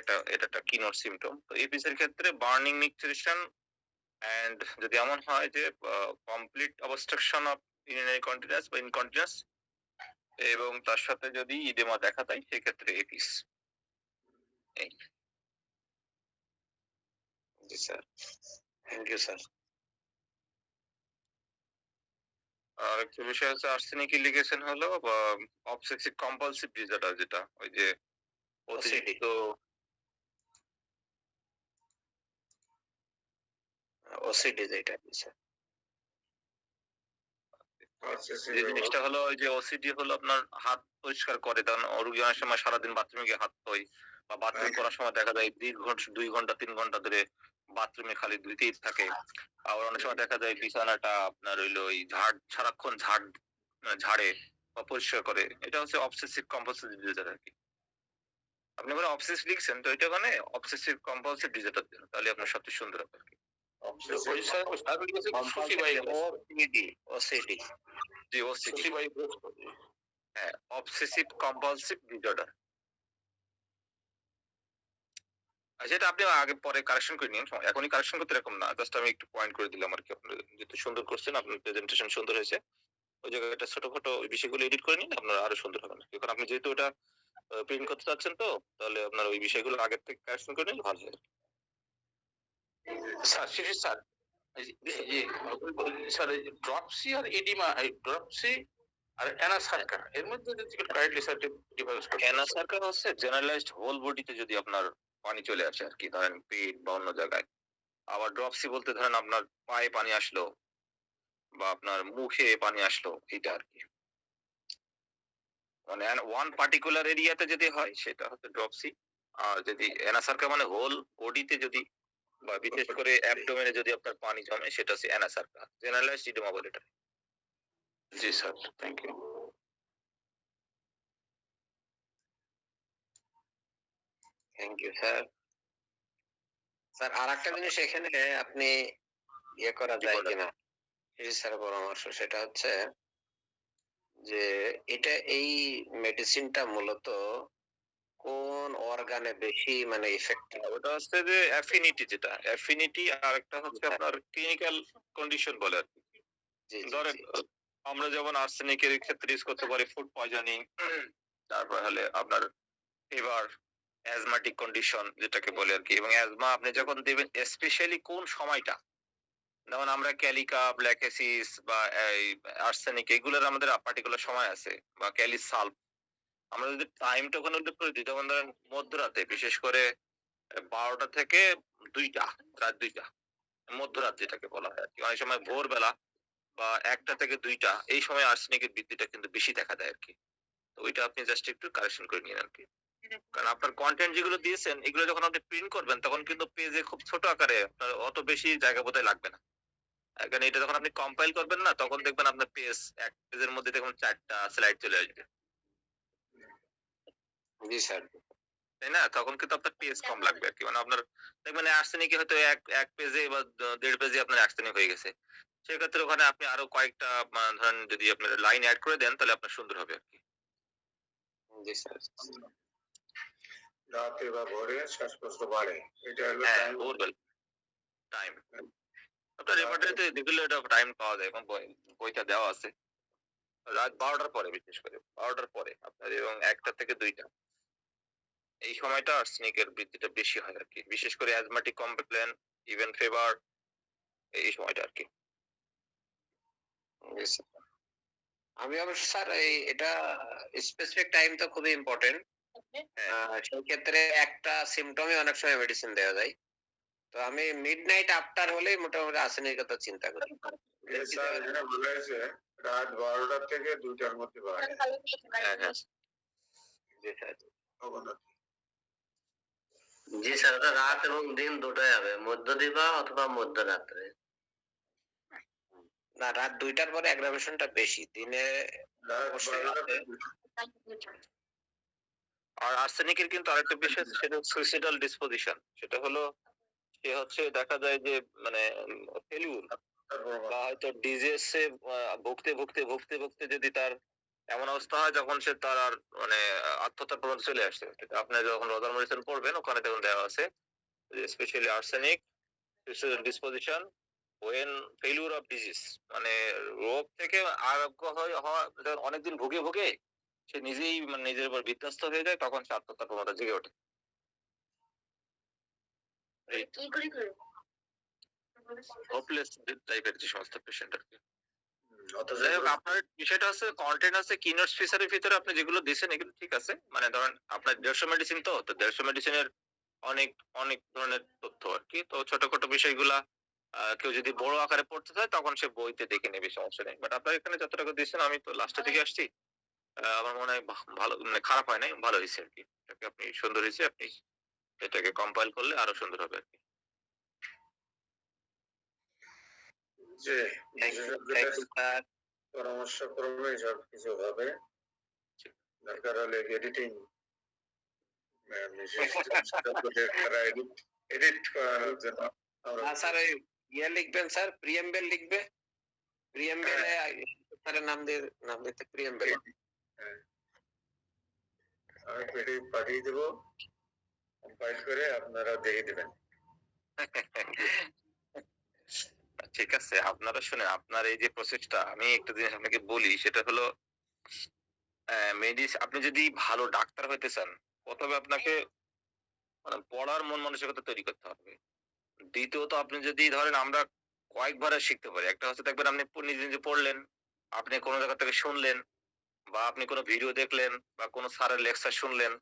একটা কিনোর সিমটম। তো এপিস এর ক্ষেত্রে বার্নিং মিক্সচারেশন এন্ড যদি এমন হয় যে complete obstruction of urinary continuous বা ইনকন্টিনিউয়াস এবং তার সাথে যদি ইডেমা দেখা দেয়, সেক্ষেত্রে এপিস। এই জি স্যার, থ্যাংক ইউ স্যার। আর একটা বিষয় হচ্ছে আর্সেনিক লিগেশন হলো বা অবসেসিভ কম্পালসিভ ডিসঅর্ডার, যেটা ওই যে অতিরিক্ত ওসিডি যেটা স্যার, যে জিনিসটা হলো ওই যে ওসিডি হলো আপনার হাত পরিষ্কার করে, কারণ রোগী অনেক সময় সারাদিন বাথরুমে গিয়ে হাত ধোয় বা বাথরুম করার সময় দেখা যায় দীর্ঘ 2 ঘন্টা 3 ঘন্টা ধরে বাথরুমে খালি ধুইতেই থাকে। আবার অনেক সময় দেখা যায় বিছানাটা আপনার হইলো ওই সারাক্ষণ ঝাড়ে বা পরিষ্কার করে। এটা হচ্ছে অবসেসিভ কম্পালসিভ ডিসঅর্ডার আর কি। আপনি বলে অবসেসিভ লিখছেন, তো এটা মানে অবসেসিভ কম্পালসিভ ডিসঅর্ডার দিন, তাহলে আপনার সবচেয়ে সুন্দর হবে আর কি। হ্যাঁ, অবসেসিভ কম্পালসিভ ডিসঅর্ডার। যেটা আপনি আগে পরে কারেকশন করে নিন, এখনই কারেকশন করতে এরকম না, জাস্ট আমি একটু পয়েন্ট করে দিলাম আর কি। আপনি যেহেতু সুন্দর করছেন, আপনার প্রেজেন্টেশন সুন্দর হয়েছে, ওই জায়গাটা ছোটখাটো বিষয়গুলো এডিট করে নিন, আপনার আরো সুন্দর হবে। এখন আপনি যেহেতু ওটা প্রিন্ট করতে চাচ্ছেন, তো তাহলে আপনার ওই বিষয়গুলো আগের থেকে কারেকশন করে নিলে ভালো হয়। স্যার শেষে স্যার স্যার ড্রপসি আর এডিমা, ড্রপসি আর অ্যানাসার্কা, এর মধ্যে যদি কাইন্ডলি স্যার ডিফারেন্স করতে। অ্যানাসার্কা হচ্ছে জেনারেলাইজড হোল বডিতে যদি আপনার পানি চলে আসে আর কি, ধরেন পেট বা অন্য জায়গায়। আবার ড্রপসি বলতে ধরেন আপনার পায়ে পানি আসলো বা আপনার মুখে পানি আসলো, এটা আর কি। মানে ওয়ান পার্টিকুলার এরিয়াতে যদি হয় সেটা হচ্ছে ড্রপসি, আর যদি অ্যানাসার্কা মানে হোল বডিতে যদি বা বিশেষ করে অ্যাবডোমেনে যদি আপনার পানি জমে, সেটা হচ্ছে অ্যানাসার্কা, জেনারেলাইজড ইডেমা বলে এটা। জি sir, thank you. Thank you sir. Sir আর একটা জিনিস এখানে আপনি ইয়ে করা যায় কিনা স্যার পরামর্শ, সেটা হচ্ছে যে এটা এই মেডিসিনটা মূলত কোন অর্গানে বেশি মানে ইফেক্টিভ? ওটা হচ্ছে যে অ্যাফিনিটি, যেটা অ্যাফিনিটি, আর একটা হচ্ছে আপনার ক্লিনিক্যাল কন্ডিশন বলে আর কি। জি জি ধরেন জি। আমরা যেমন আর্সেনিকের ক্ষেত্রে ইউজ করতে পারি ফুড পয়জনিং, তারপর হলে আপনার ফিভার, অ্যাজমাটিক কন্ডিশন যেটাকে বলে আর কি। এবং অ্যাজমা আপনি যখন দেবেন স্পেশালি কোন সময়টা, যেমন আমরা ক্যালিকা, ব্ল্যাক অ্যাসিস বা এই আর্সেনিক, এগুলোর আমাদের পার্টিকুলার সময় আছে, বা ক্যালিস সালফ। আমরা যদি টাইমটা ওখানে উল্লেখ করে দিই, যেমন ধরেন মধ্যরাতে, বিশেষ করে 12টা থেকে 2টা, রাত 2টা, মধ্যরাত যেটাকে বলা হয় আর কি। অনেক সময় ভোরবেলা বা 1টা থেকে 2টা, এই সময় আর্সেনিকের বৃদ্ধিটা কিন্তু বেশি দেখা দেয় আর কি। তো ওইটা আপনি জাস্ট একটু কারেকশন করে নিন আর কি। কারণ আপনার কন্টেন্ট যেগুলো দিয়েছেন, এগুলো যখন আপনি প্রিন্ট করবেন, তখন কিন্তু পেজে খুব ছোট আকারে, আপনার অত বেশি জায়গা বোধহয় লাগবে না। কারণ এটা যখন আপনি কম্পাইল করবেন না, তখন দেখবেন আপনার পেজ, এক পেজের মধ্যে দেখুন 4টা স্লাইড চলে আসবে, জি স্যার। তাই না? তখন কিন্তু আপনার পেজ কম লাগবে আর কি। মানে আপনার দেখবেন আর্সেনিক হয়তো এক পেজে বা 1.5 পেজে আপনার আর্সেনিক হয়ে গেছে। সেক্ষেত্রে ওখানে আপনি আরো কয়েকটা ধরেন যদি আপনার লাইন অ্যাড করে দেন, তাহলে আপনার সুন্দর হবে আর কি। জি স্যার। রাতে বা ভোরে শ্বাসকষ্ট বাড়ে, এটা হলো হ্যাঁ, time। ভোরবেলা টাইম। আপনার রেপার্টরিতে দেখলে এটা টাইম পাওয়া যায়, এবং বইটা দেওয়া আছে। রাত 12টার পরে, বিশেষ করে 12টার পরে আপনার, এবং 1টা থেকে 2টা, এই সময়টা আর্সেনিকের বৃদ্ধিটা বেশি হয় আর কি। বিশেষ করে অ্যাজমাটিক কমপ্লেন, ইভেন ফিভার, এই সময়টা আর কি। জি স্যার। আমি অবশ্য স্যার এটা স্পেসিফিক টাইম তো খুবই ইম্পর্টেন্ট। সেই ক্ষেত্রে একটা সিমটমে অনেক সময় মেডিসিন দেওয়া যায়। তো আমি মিডনাইট আফটার হলেই মোটামুটি আর্সেনিকের কথা চিন্তা করি। স্যার এখানে বলা হয়েছে রাত 12টা থেকে 2টার মধ্যে বাড়ে হ্যাঁ, হ্যাঁ। জি স্যার। অবনতি। জি স্যার, ওটা রাত এবং দিন দুটোই হবে, মধ্য দিবা অথবা মধ্যরাত্রে। না, রাত 2টার পরে অ্যাগ্রাভেশনটা বেশি, দিনে রাত অবশ্যই 12টা আছে। থেকে আর আর্সেনিকের কিন্তু আরেকটা বিষয় আছে, সেটা সুইসাইডাল ডিসপোজিশন। সেটা হলো, সে হচ্ছে দেখা যায় যে মানে ফেলিউর বা হয়তো ডিজিএস এ ভুগতে ভুগতে ভুগতে ভুগতে যদি তার এমন অবস্থা হয়, যখন সে তার আর মানে আত্মহত্যা পর্যন্ত চলে আসছে। সেটা আপনি যখন রোজার মেডিসিন পড়বেন, ওখানে দেখুন দেওয়া আছে specially arsenic suicidal disposition when failure of disease, মানে রোগ থেকে আরোগ্য হওয়া যখন অনেকদিন ভুগে ভুগে সে নিজেই মানে নিজের উপর বিধ্বস্ত হয়ে যায়, তখন সে আত্মহত্যার প্রবণতা জেগে ওঠে। হোপলেস টাইপের যে সমস্ত পেশেন্ট আর কি। যাই হোক, আপনার বিষয়টা হচ্ছে কন্টেন্ট আছে, কিনোটস ফিচারের ভিতরে আপনি যেগুলো দিয়েছেন এগুলো ঠিক আছে। মানে ধরেন আপনার 150 মেডিসিন, তো 150 মেডিসিনের অনেক অনেক ধরনের তথ্য আর কি। তো ছোটখাটো বিষয়গুলা কেউ যদি বড় আকারে পড়তে চায়, তখন সে বইতে দেখে নেবে, সমস্যা নেই। বাট আপনার এখানে যতটুকু দিয়েছেন, আমি তো লাস্টের দিকে আসছি, আমার মনে হয় ভালো, মানে খারাপ হয় নাই, ভালো হয়েছে আর কি। এটাকে আপনি সুন্দর হয়েছে, আপনি এটাকে কম্পাইল করলে আরো সুন্দর হবে আর কি। যে পরামর্শ ক্রমে সব কিছু হবে। দরকার হলে এডিটিং এডিট করানোর জন্য স্যার ওই ইয়ে লিখবেন স্যার, প্রিএমবেল লিখবে, প্রিএমবেলে স্যারের নাম দিতে প্রিএমবেল। আমি পিডিএফ পাঠিয়ে দেবো, কম্পাইল করে আপনারা দেখে দেবেন। ঠিক আছে, আপনারা শুনে, আপনার এই যে প্রসেসটা, আমি একটা জিনিস আপনাকে বলি, সেটা হলো আপনি যদি ভালো ডাক্তার হইতে চান, প্রথমে আপনাকে পড়ার মন মানসিকতা তৈরি করতে হবে। দ্বিতীয়ত, আপনি যদি ধরেন, আমরা কয়েকবার শিখতে পারি। একটা হচ্ছে দেখবেন আপনি নিজে নিজে পড়লেন, আপনি কোনো জায়গা থেকে শুনলেন, বা আপনি কোনো ভিডিও দেখলেন, বা কোনো স্যারের লেকচার শুনলেন,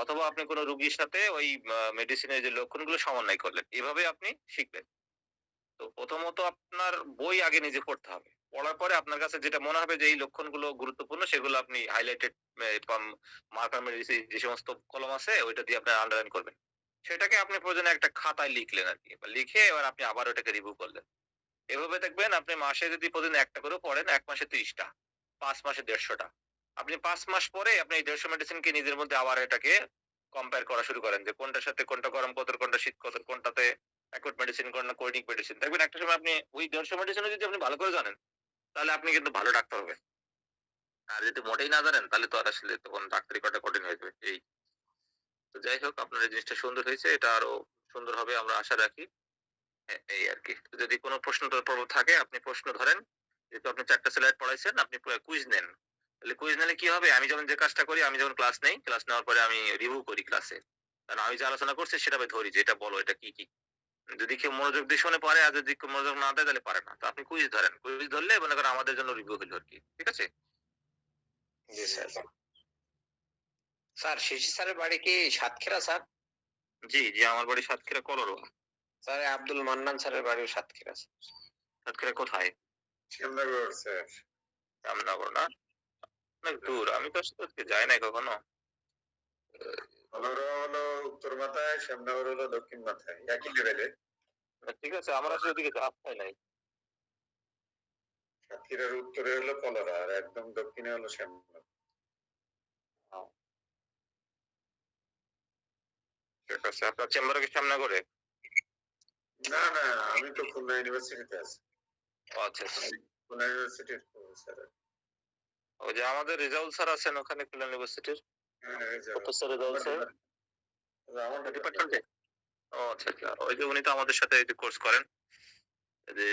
অথবা আপনি কোনো রুগীর সাথে ওই মেডিসিনের যে লক্ষণগুলো সমন্বয় করলেন। এভাবে আপনি শিখবেন। তো প্রথমত আপনার বই আগে নিজে পড়তে হবে। পড়ার পরে আপনার কাছে যেটা মনে হবে যে এই লক্ষণগুলো গুরুত্বপূর্ণ, সেগুলো আপনি হাইলাইটেড মার্কার যে সমস্ত কলম আছে, ওইটা দিয়ে আপনি আন্ডারলাইন করবেন। সেটাকে আপনি প্রয়োজনে একটা খাতায় লিখলেন আর কি, বা লিখে এবার আপনি আবার ওটাকে রিভিউ করলেন। এভাবে দেখবেন আপনি মাসে যদি প্রতিদিন একটা করে পড়েন, 1 মাসে 30টা, 5 মাসে 150টা। আপনি 5 মাস পরে আপনি এই 150 মেডিসিনকে নিজের মধ্যে আবার এটাকে কম্পেয়ার করা শুরু করেন, যে কোনটার সাথে কোনটা গরম কতর, কোনটা শীত কতর, কোনটাতে অ্যাকুট মেডিসিন, কোনটা ক্রনিক মেডিসিন। দেখবেন একটা সময় আপনি ওই 150 মেডিসিনও যদি আপনি ভালো করে জানেন, তাহলে আপনি কিন্তু ভালো ডাক্তার হবেন। আর যদি মোটেই না জানেন, তাহলে তো আর আসলে তখন ডাক্তারি করাটা কঠিন হয়ে যাবে। এই তো যাই হোক, আপনার এই জিনিসটা সুন্দর হয়েছে, এটা আরো সুন্দর হবে আমরা আশা রাখি। এই আর কি। যদি কোনো প্রশ্ন পর্ব থাকে আপনি প্রশ্ন ধরেন। যেহেতু আপনি 4টা স্লাইড পড়াইছেন, আপনি কুইজ নেন। তাহলে কুইজ নিলে কি হবে, আমি যেমন যে কাজটা করি, আমি যখন ক্লাস নেই, ক্লাস নেওয়ার পরে আমি রিভিউ করি ক্লাসে। কারণ আমি যে আলোচনা করছি সেটা আমি ধরি যে এটা বলো, এটা কি কি। যদি কেউ মনোযোগ দিয়ে শুনে পারে, আর যদি কেউ মনোযোগ না দেয় তাহলে পারে না। তো আপনি কুইজ ধরেন, কুইজ ধরলে মনে করেন আমাদের জন্য রিভিউ হলো আর কি। ঠিক আছে? জি স্যার। স্যার শিশির স্যারের বাড়ি কি সাতক্ষীরা স্যার? জি জি, আমার বাড়ি সাতক্ষীরা কলরোয়া। স্যার আব্দুল মান্নান স্যারের বাড়িও সাতক্ষীরা। সাতক্ষীরা কোথায়? শ্যামনগর স্যার। রামনগর না? অনেক দূর, আমি তো আসলে যাই নাই কখনো। কলরোয়া হলো উত্তর মাথায়, শ্যামনগর হলো দক্ষিণ মাথায়, একই লেভেলে। ঠিক আছে, আমার আসলে ওদিকে যাওয়া হয় নাই। সাতক্ষীরার উত্তরে হলো কলরা আর একদম দক্ষিণে হলো শ্যামনগর। ঠিক আছে, আপনার চেম্বারে কি সামনে করে? না না, আমি তো খুলনা ইউনিভার্সিটিতে আছি। আচ্ছা আচ্ছা। খুলনা ইউনিভার্সিটির স্যার। ওই যে আমাদের রেজাউল স্যার আছেন ওখানে খুলনা ইউনিভার্সিটির, প্রফেসর রেজাউল স্যার, আমার ডিপার্টমেন্টে। ও আচ্ছা আচ্ছা, ওই যে উনি তো আমাদের সাথে এই যে কোর্স করেন, এই যে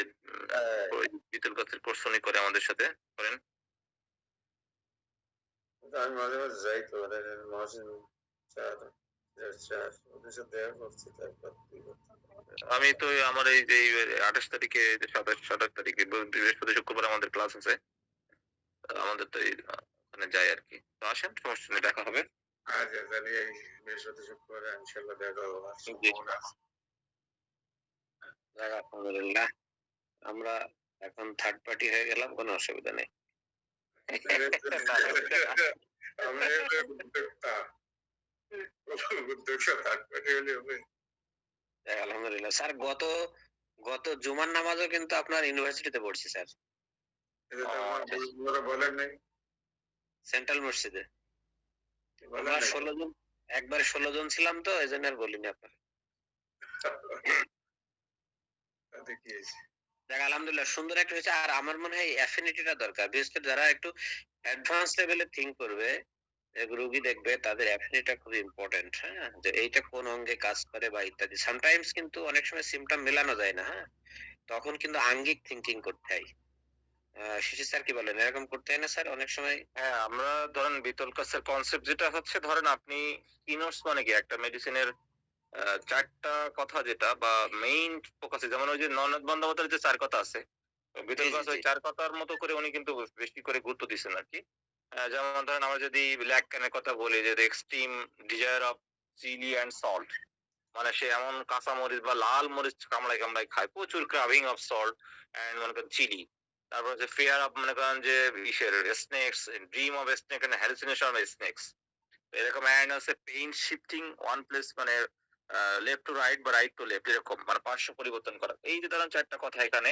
ওই বিতুল গাছের কোর্স উনি করে আমাদের সাথে করেন। আমি মাঝে মাঝে যাই তো, মহাসিন স্যার স্যার ওদের সাথে দেখা করছি। তারপর আমি তো আমার এই যে 28 তারিখে, 27 তারিখে বৃহস্পতি শুক্রবার আমাদের ক্লাস আছে, আমাদের তো ওখানে যাই আর কি। তো আসেন, সমস্যা নেই, দেখা হবে। আচ্ছা, তাহলে এই বৃহস্পতি শুক্রবারে ইনশাল্লাহ দেখা হবো। আলহামদুলিল্লাহ, আমরা এখন থার্ড পার্টি হয়ে গেলাম, কোনো অসুবিধা নেই। আমি উদ্যোক্তা, উদ্যোক্তা থার্ড পার্টি হলে হবে। আলহামদুলিল্লাহ স্যার, গত জুমার নামাজও কিন্তু আপনার ইউনিভার্সিটিতে পড়ছি স্যার, এটা তো আমার বলেন নাই। সেন্ট্রাল মসজিদে। বলেন আমরা নাই। 16 জন, একবারে 16 জন ছিলাম, তো এই জন্য আর বলিনি আপনার। তাতে কি হয়েছে? দেখ আলহামদুলিল্লাহ সুন্দর একটা হয়েছে। আর আমার মনে হয় অ্যাফিনিটিটা দরকার, বিশেষ করে যারা একটু অ্যাডভান্স লেভেলে থিঙ্ক করবে, রোগী দেখবে, তাদের অ্যাফিনিটিটা খুব ইম্পর্টেন্ট। হ্যাঁ, যে এইটা কোন অঙ্গে কাজ করে বা ইত্যাদি। সামটাইমস কিন্তু অনেক সময় সিমটম মেলানো যায় না। হ্যাঁ, তখন কিন্তু আঙ্গিক থিঙ্কিং করতে হয়। শিশির স্যার কি বলেন, এরকম করতে হয় না স্যার অনেক সময়? হ্যাঁ, আমরা ধরেন বিতল কাছের কনসেপ্ট যেটা হচ্ছে, ধরেন আপনি কিনোটস মানে কি একটা মেডিসিনের 4টা কথা যেটা বা মেইন ফোকাসে, যেমন ওই যে ননদ বন্দ্যোপাধ্যায়ের যে 4 কথা আছে, বিতল কাছ ওই 4 কথার মতো করে উনি কিন্তু বেশি করে গুরুত্ব দিচ্ছেন আর কি। যেমন ধরেন আমরা যদি ব্ল্যাক ক্যানের কথা বলি, যে extreme desire of chilli and salt, মানে সে এমন কাঁচা মরিচ বা লাল মরিচ কামড়ায় কামড়ায় খায়, প্রচুর ক্রাভিং অফ সল্ট অ্যান্ড মনে করেন চিলি। তারপর হচ্ছে ফিয়ার অফ মনে করেন যে ইসের snakes, dream of snake and hallucination of snakes, এরকম। অ্যান্ড হচ্ছে পেইন শিফটিং ওয়ান প্লেস, মানে লেফট টু রাইট বা রাইট টু লেফট, এরকম মানে পার্শ্ব পরিবর্তন করা। এই যে ধরেন 4টা কথা এখানে,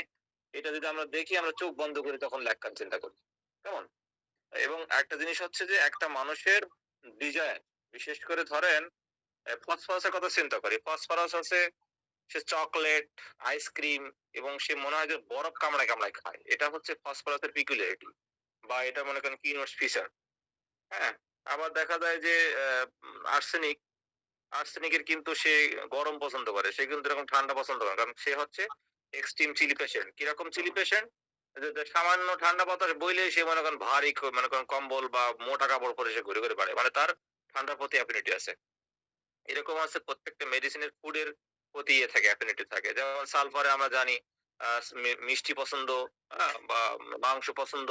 এটা যদি আমরা দেখি, আমরা চোখ বন্ধ করি তখন লেখার চিন্তা করি, কেমন। এবং একটা জিনিস হচ্ছে যে একটা মানুষের ডিজায়ার, বিশেষ করে ধরেন ফসফরাসের কথা চিন্তা করি, ফসফরাস আছে সে চকলেট, আইসক্রিম এবং সে মনে হয় যে বরফ কামড়ায় কামড়ায় খায়, এটা হচ্ছে ফসফরাসের পিকুলিয়ারিটি বা এটা মনে করেন কিনোটস ফিচার। হ্যাঁ, আবার দেখা যায় যে আর্সেনিক, আর্সেনিকের কিন্তু সে গরম পছন্দ করে, সে কিন্তু এরকম ঠান্ডা পছন্দ করে, কারণ সে হচ্ছে এক্সট্রিম চিলি পেশেন্ট। কিরকম চিলি পেশেন্ট, সামান্য ঠান্ডা বাতাস বইলে সে মনে করেন ভারী মনে করেন কম্বল বা মোটা কাপড় পরে সে ঘুরে ঘুরে বাড়ে, মানে তার ঠান্ডার প্রতি অ্যাফিনিটি আছে। এরকম আছে প্রত্যেকটা মেডিসিনের ফুডের প্রতি ইয়ে থাকে, অ্যাফিনিটি থাকে। যেমন সালফারে আমরা জানি মিষ্টি পছন্দ, বা মাংস পছন্দ,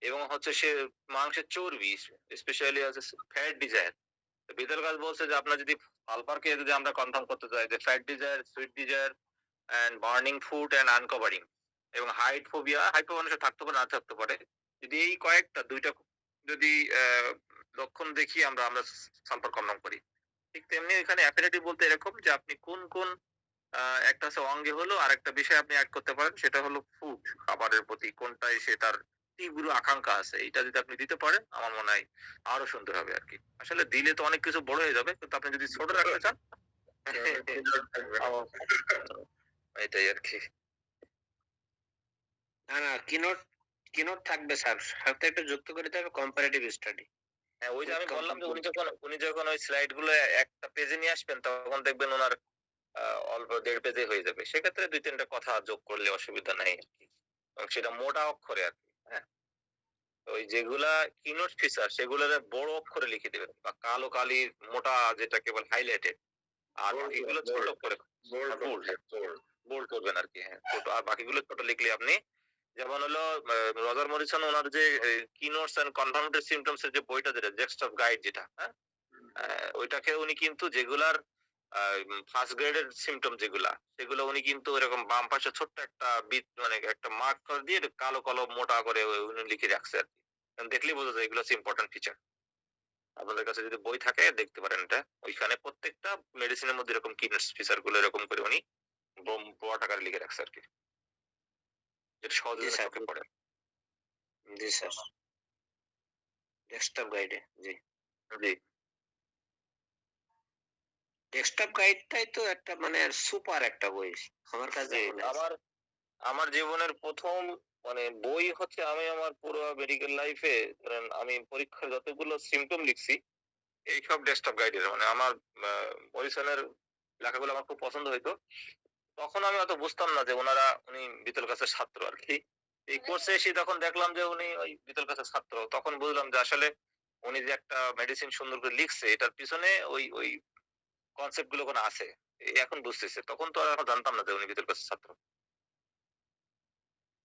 এবং হচ্ছে সে মাংসের চর্বি, স্পেশালি হচ্ছে ফ্যাট ডিজায়ার। বিতল গাছ বলছে যে আপনার যদি সালফারকে যদি আমরা কনফার্ম করতে চাই, যে fat desire, sweet desire and burning food and uncovering, এবং হাইট ফোবিয়া, হাইট ফোবিয়া মানুষের থাকতে পারে না থাকতে পারে, যদি এই কয়েকটা দুইটা যদি লক্ষণ দেখি আমরা আমরা সালফার কনফার্ম করি। ঠিক তেমনি এখানে অ্যাফিনিটি বলতে এরকম যে আপনি কোন কোন একটা হচ্ছে অঙ্গে হলো, আর একটা বিষয় আপনি অ্যাড করতে পারেন, সেটা হলো ফুড, খাবারের প্রতি কোনটাই সে তার তীব্র আকাঙ্ক্ষা আছে, এটা যদি আপনি দিতে পারেন আমার মনে হয় আরো সুন্দর হবে আর কি। আসলে দিলে তো অনেক কিছু বড় হয়ে যাবে, কিন্তু আপনি যদি ছোট রাখতে চান এটাই আর কি। না না, কিনোট থাকবে স্যার, সাথে একটু যুক্ত করে দিতে হবে কম্পারেটিভ স্টাডি। হ্যাঁ, ওই যে আমি Quick বললাম যে comfort. উনি যখন ওই স্লাইড গুলো একটা পেজে নিয়ে আসবেন তখন দেখবেন ওনার অল্প 1.5 পেজে হয়ে যাবে। সেক্ষেত্রে 2-3টা কথা যোগ করলে অসুবিধা নাই আরকি। এবং সেটা মোটা অক্ষরে আরকি। হ্যাঁ? ওই যেগুলা কিনোট ফিচার সেগুলোরে বড় অক্ষরে লিখে দিবেন বা কালো কালির মোটা যেটাকে বলে হাইলাইটেড। আর বাকিগুলো ছোট করে বোল্ড বোল্ড করবেন আরকি। হ্যাঁ, ছোট। আর বাকিগুলো ছোট লিখলে আপনি যেমন হলো রজার মরিসন ওনার যে কিনোটস এন্ড কনফার্মেটরি সিম্পটমস এর যে বইটা যেটা টেক্সট অফ গাইড যেটা, হ্যাঁ? ওইটাকে উনি কিন্তু যেগুলার ফার্স্ট গ্রেডের সিম্পটম যেগুলা সেগুলো উনি কিন্তু এরকম বাম পাশে ছোট্ট একটা মানে একটা মার্ক করে দিয়ে কালো কালো মোটা করে উনি লিখে রাখছে আর কি। দেখলেই বোঝা যায় এগুলো হচ্ছে ইম্পর্টেন্ট ফিচার। আপনাদের কাছে যদি বই থাকে দেখতে পারেন এটা। ওইখানে প্রত্যেকটা মেডিসিনের মধ্যে এরকম কি ফিচার গুলো এরকম করে উনি বড় আকারে লিখে রাখছে আর কি। যেটা সহজে জি যেন স্যার, চোখে পড়ে। জি স্যার, ডেস্কটপ গাইডে, জি। জি। ডেস্কটপ গাইডটাই তো একটা মানে সুপার একটা বই আমার কাছে জি, মনে হয়। আমার জীবনের ১ম মানে বই হচ্ছে আমি আমার পুরো মেডিকেল লাইফে ধরেন আমি পরীক্ষার যতগুলো সিম্পটম লিখছি এইসব ডেস্কটপ গাইডের মানে আমার মরিসনের লেখাগুলো আমার খুব পছন্দ হইতো। তখন আমি অত বুঝতাম না যে উনি বিতল গাছের ছাত্র আরকি। এই কোর্সে এসে তখন দেখলাম যে উনি ওই বিতল গাছের ছাত্র। তখন বুঝলাম যে আসলে উনি যে একটা মেডিসিন সুন্দর করে লিখছে এটার পিছনে ওই কনসেপ্ট গুলো ওখানে আছে। এখন বুঝতেছি। তখন তো আর এখন জানতাম না যে উনি বিতল গাছের ছাত্র।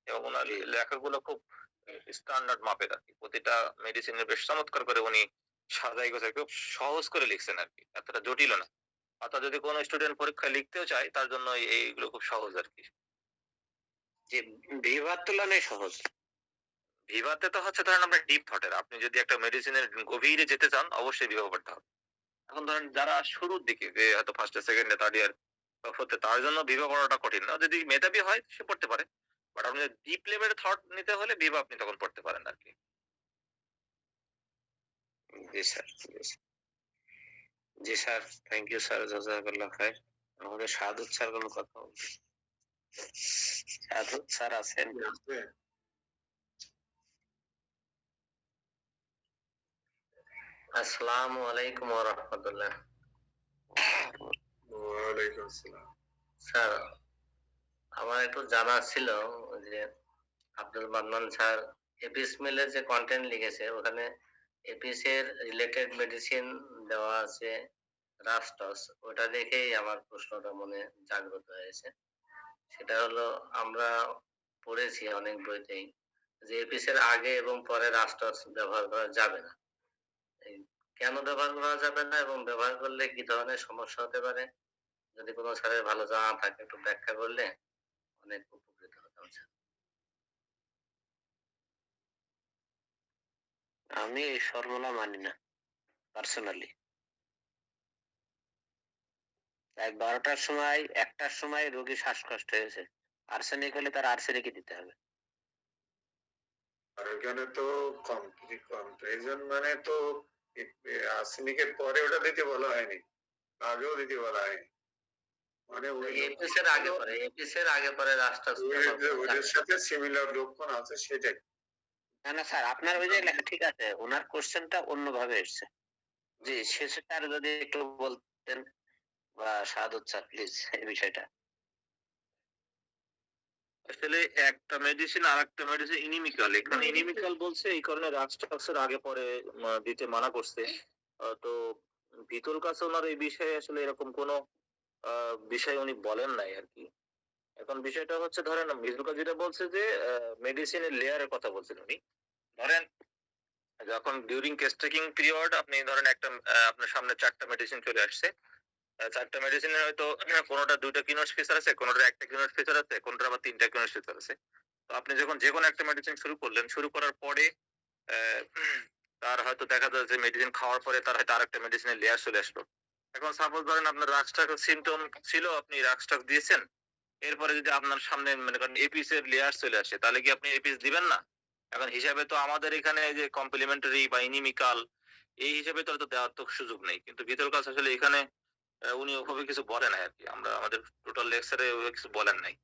এবং উনার জি। লেখাগুলো খুব স্ট্যান্ডার্ড মাপের আরকি। প্রতিটা মেডিসিনের বেশ চমৎকার করে উনি সাজাই গোছাই খুব সহজ করে লিখছেন আরকি। এতটা জটিলও না। অর্থাৎ যদি কোনো স্টুডেন্ট পরীক্ষায় লিখতেও চায় তার জন্য এইগুলো খুব সহজ আরকি। যে ভিভার তুলনায় সহজ। ভিভাতে তো হচ্ছে ধরেন আপনার ডিপ থটের। আপনি যদি একটা মেডিসিনের গভীরে যেতে চান অবশ্যই ভিভা পড়তে হবে। এখন ধরেন যারা শুরুর দিকে যে হয়তো first year, second year, third year হতে তার জন্য ভিভা পড়াটা কঠিন না। যদি মেধাবী হয় সে পড়তে পারে। বাট আপনি ডিপ লেভেলের থট নিতে হলে ভিভা আপনি তখন পড়তে পারেন আরকি। জি স্যার, জি স্যার। জি স্যার, থ্যাংক ইউ স্যার, জাযাকাল্লাহ খাইর। আমাদের সাধু স্যার কোনো কথা বলবেন? সাধু স্যার আছেন? আসসালামু আলাইকুম ওয়া রাহমাতুল্লাহ। ওয়ালাইকুম আসসালাম। স্যার, আমার একটু জানা ছিল যে আব্দুল মান্নান স্যার এপিস মিলের যে কন্টেন্ট লিখেছে ওখানে এপিস এর রিলেটেড মেডিসিন দেওয়া আছে রাস্টস, ওটা দেখেই আমার প্রশ্নটা মনে জাগ্রত হয়েছে। সেটা হলো আমরা পড়েছি অনেক বইতেই যে এপিস এর আগে এবং পরে রাস্টস ব্যবহার করা যাবে না। এই কেন ব্যবহার করা যাবে না এবং ব্যবহার করলে কি ধরনের সমস্যা হতে পারে? যদি কোনো স্যারের ভালো জানা থাকে একটু ব্যাখ্যা করলে অনেক উপকৃত হতাম স্যার। আমি এই ফর্মুলা মানি না পার্সোনালি। তাই ১২টার সময় ১টার সময় রোগী শ্বাসকষ্ট হয়েছে, আর্সেনিক হলে তার আর্সেনিকই দিতে হবে। আর এখানে তো কম্পারিজন মানে তো আর্সেনিকের পরে ওটা দিতে বলা হয়নি, আগেও দিতে বলা হয়নি। মানে এপিস এর আগে পরে, এপিস এর আগে পরে রাস্টাস ওদের সাথে সিমিলার লক্ষণ আছে সেটাই। না না স্যার, আপনার ওই যে লেখা ঠিক আছে, ওনার কোশ্চেনটা অন্যভাবে এসছে। জি, শেষেরটা যদি একটু বলতেন বা সাহাদুত স্যার প্লিজ এই বিষয়টা। আসলে একটা মেডিসিন আরেকটা মেডিসিন ইনিমিক্যাল। এখানে ইনিমিক্যাল বলছে এই কারণে রাস্টাক্সের আগে পরে দিতে মানা করছে। তো ভিতর কাছে ওনার এই বিষয়ে আসলে এরকম কোনো বিষয় উনি বলেন নাই আরকি। এখন বিষয়টা হচ্ছে ধরেন ভিতর কাছে যেটা বলছে যে মেডিসিনের লেয়ারের কথা বলছেন উনি। ধরেন যখন ডিউরিং কেস টেকিং পিরিয়ড আপনি ধরেন একটা আপনার সামনে ৪ টা মেডিসিন চলে আসছে। ৪ টা মেডিসিনের হয়তো কোনটা ২ টা কিনোজ ফিচার আছে, কোনটার ১ টা কিনোজ ফিচার আছে, কোনটার আবার ৩ টা কিনোজ ফিচার আছে। তো আপনি যখন যেকোনো একটা মেডিসিন শুরু করলেন, শুরু করার পরে অ্যা তার হয়তো দেখা যায় যে মেডিসিন খাওয়ার পরে তার হয়তো আরেকটা মেডিসিনের লেয়ার চলে আসলো। এখন সাপোজ ধরেন আপনার রাক্সটাক সিম্পটম ছিল, আপনি রাক্সটাক দিয়েছেন। এরপরে যদি আপনার সামনে মনে করেন এপিস এর লেয়ার চলে আসে, তাহলে কি আপনি এপিস দিবেন না? এখন হিসাবে তো আমাদের এখানে যে কমপ্লিমেন্টারি বা ইনিমিকাল এই হিসেবে তো দেওয়ার তো সুযোগ নেই। কিন্তু ভিতর কাছে আসলে এখানে উনি ওভাবে কিছু বলে নাই আরকি। আমরা আমাদের টোটাল লেকচারে ওভাবে কিছু বলেন নাই।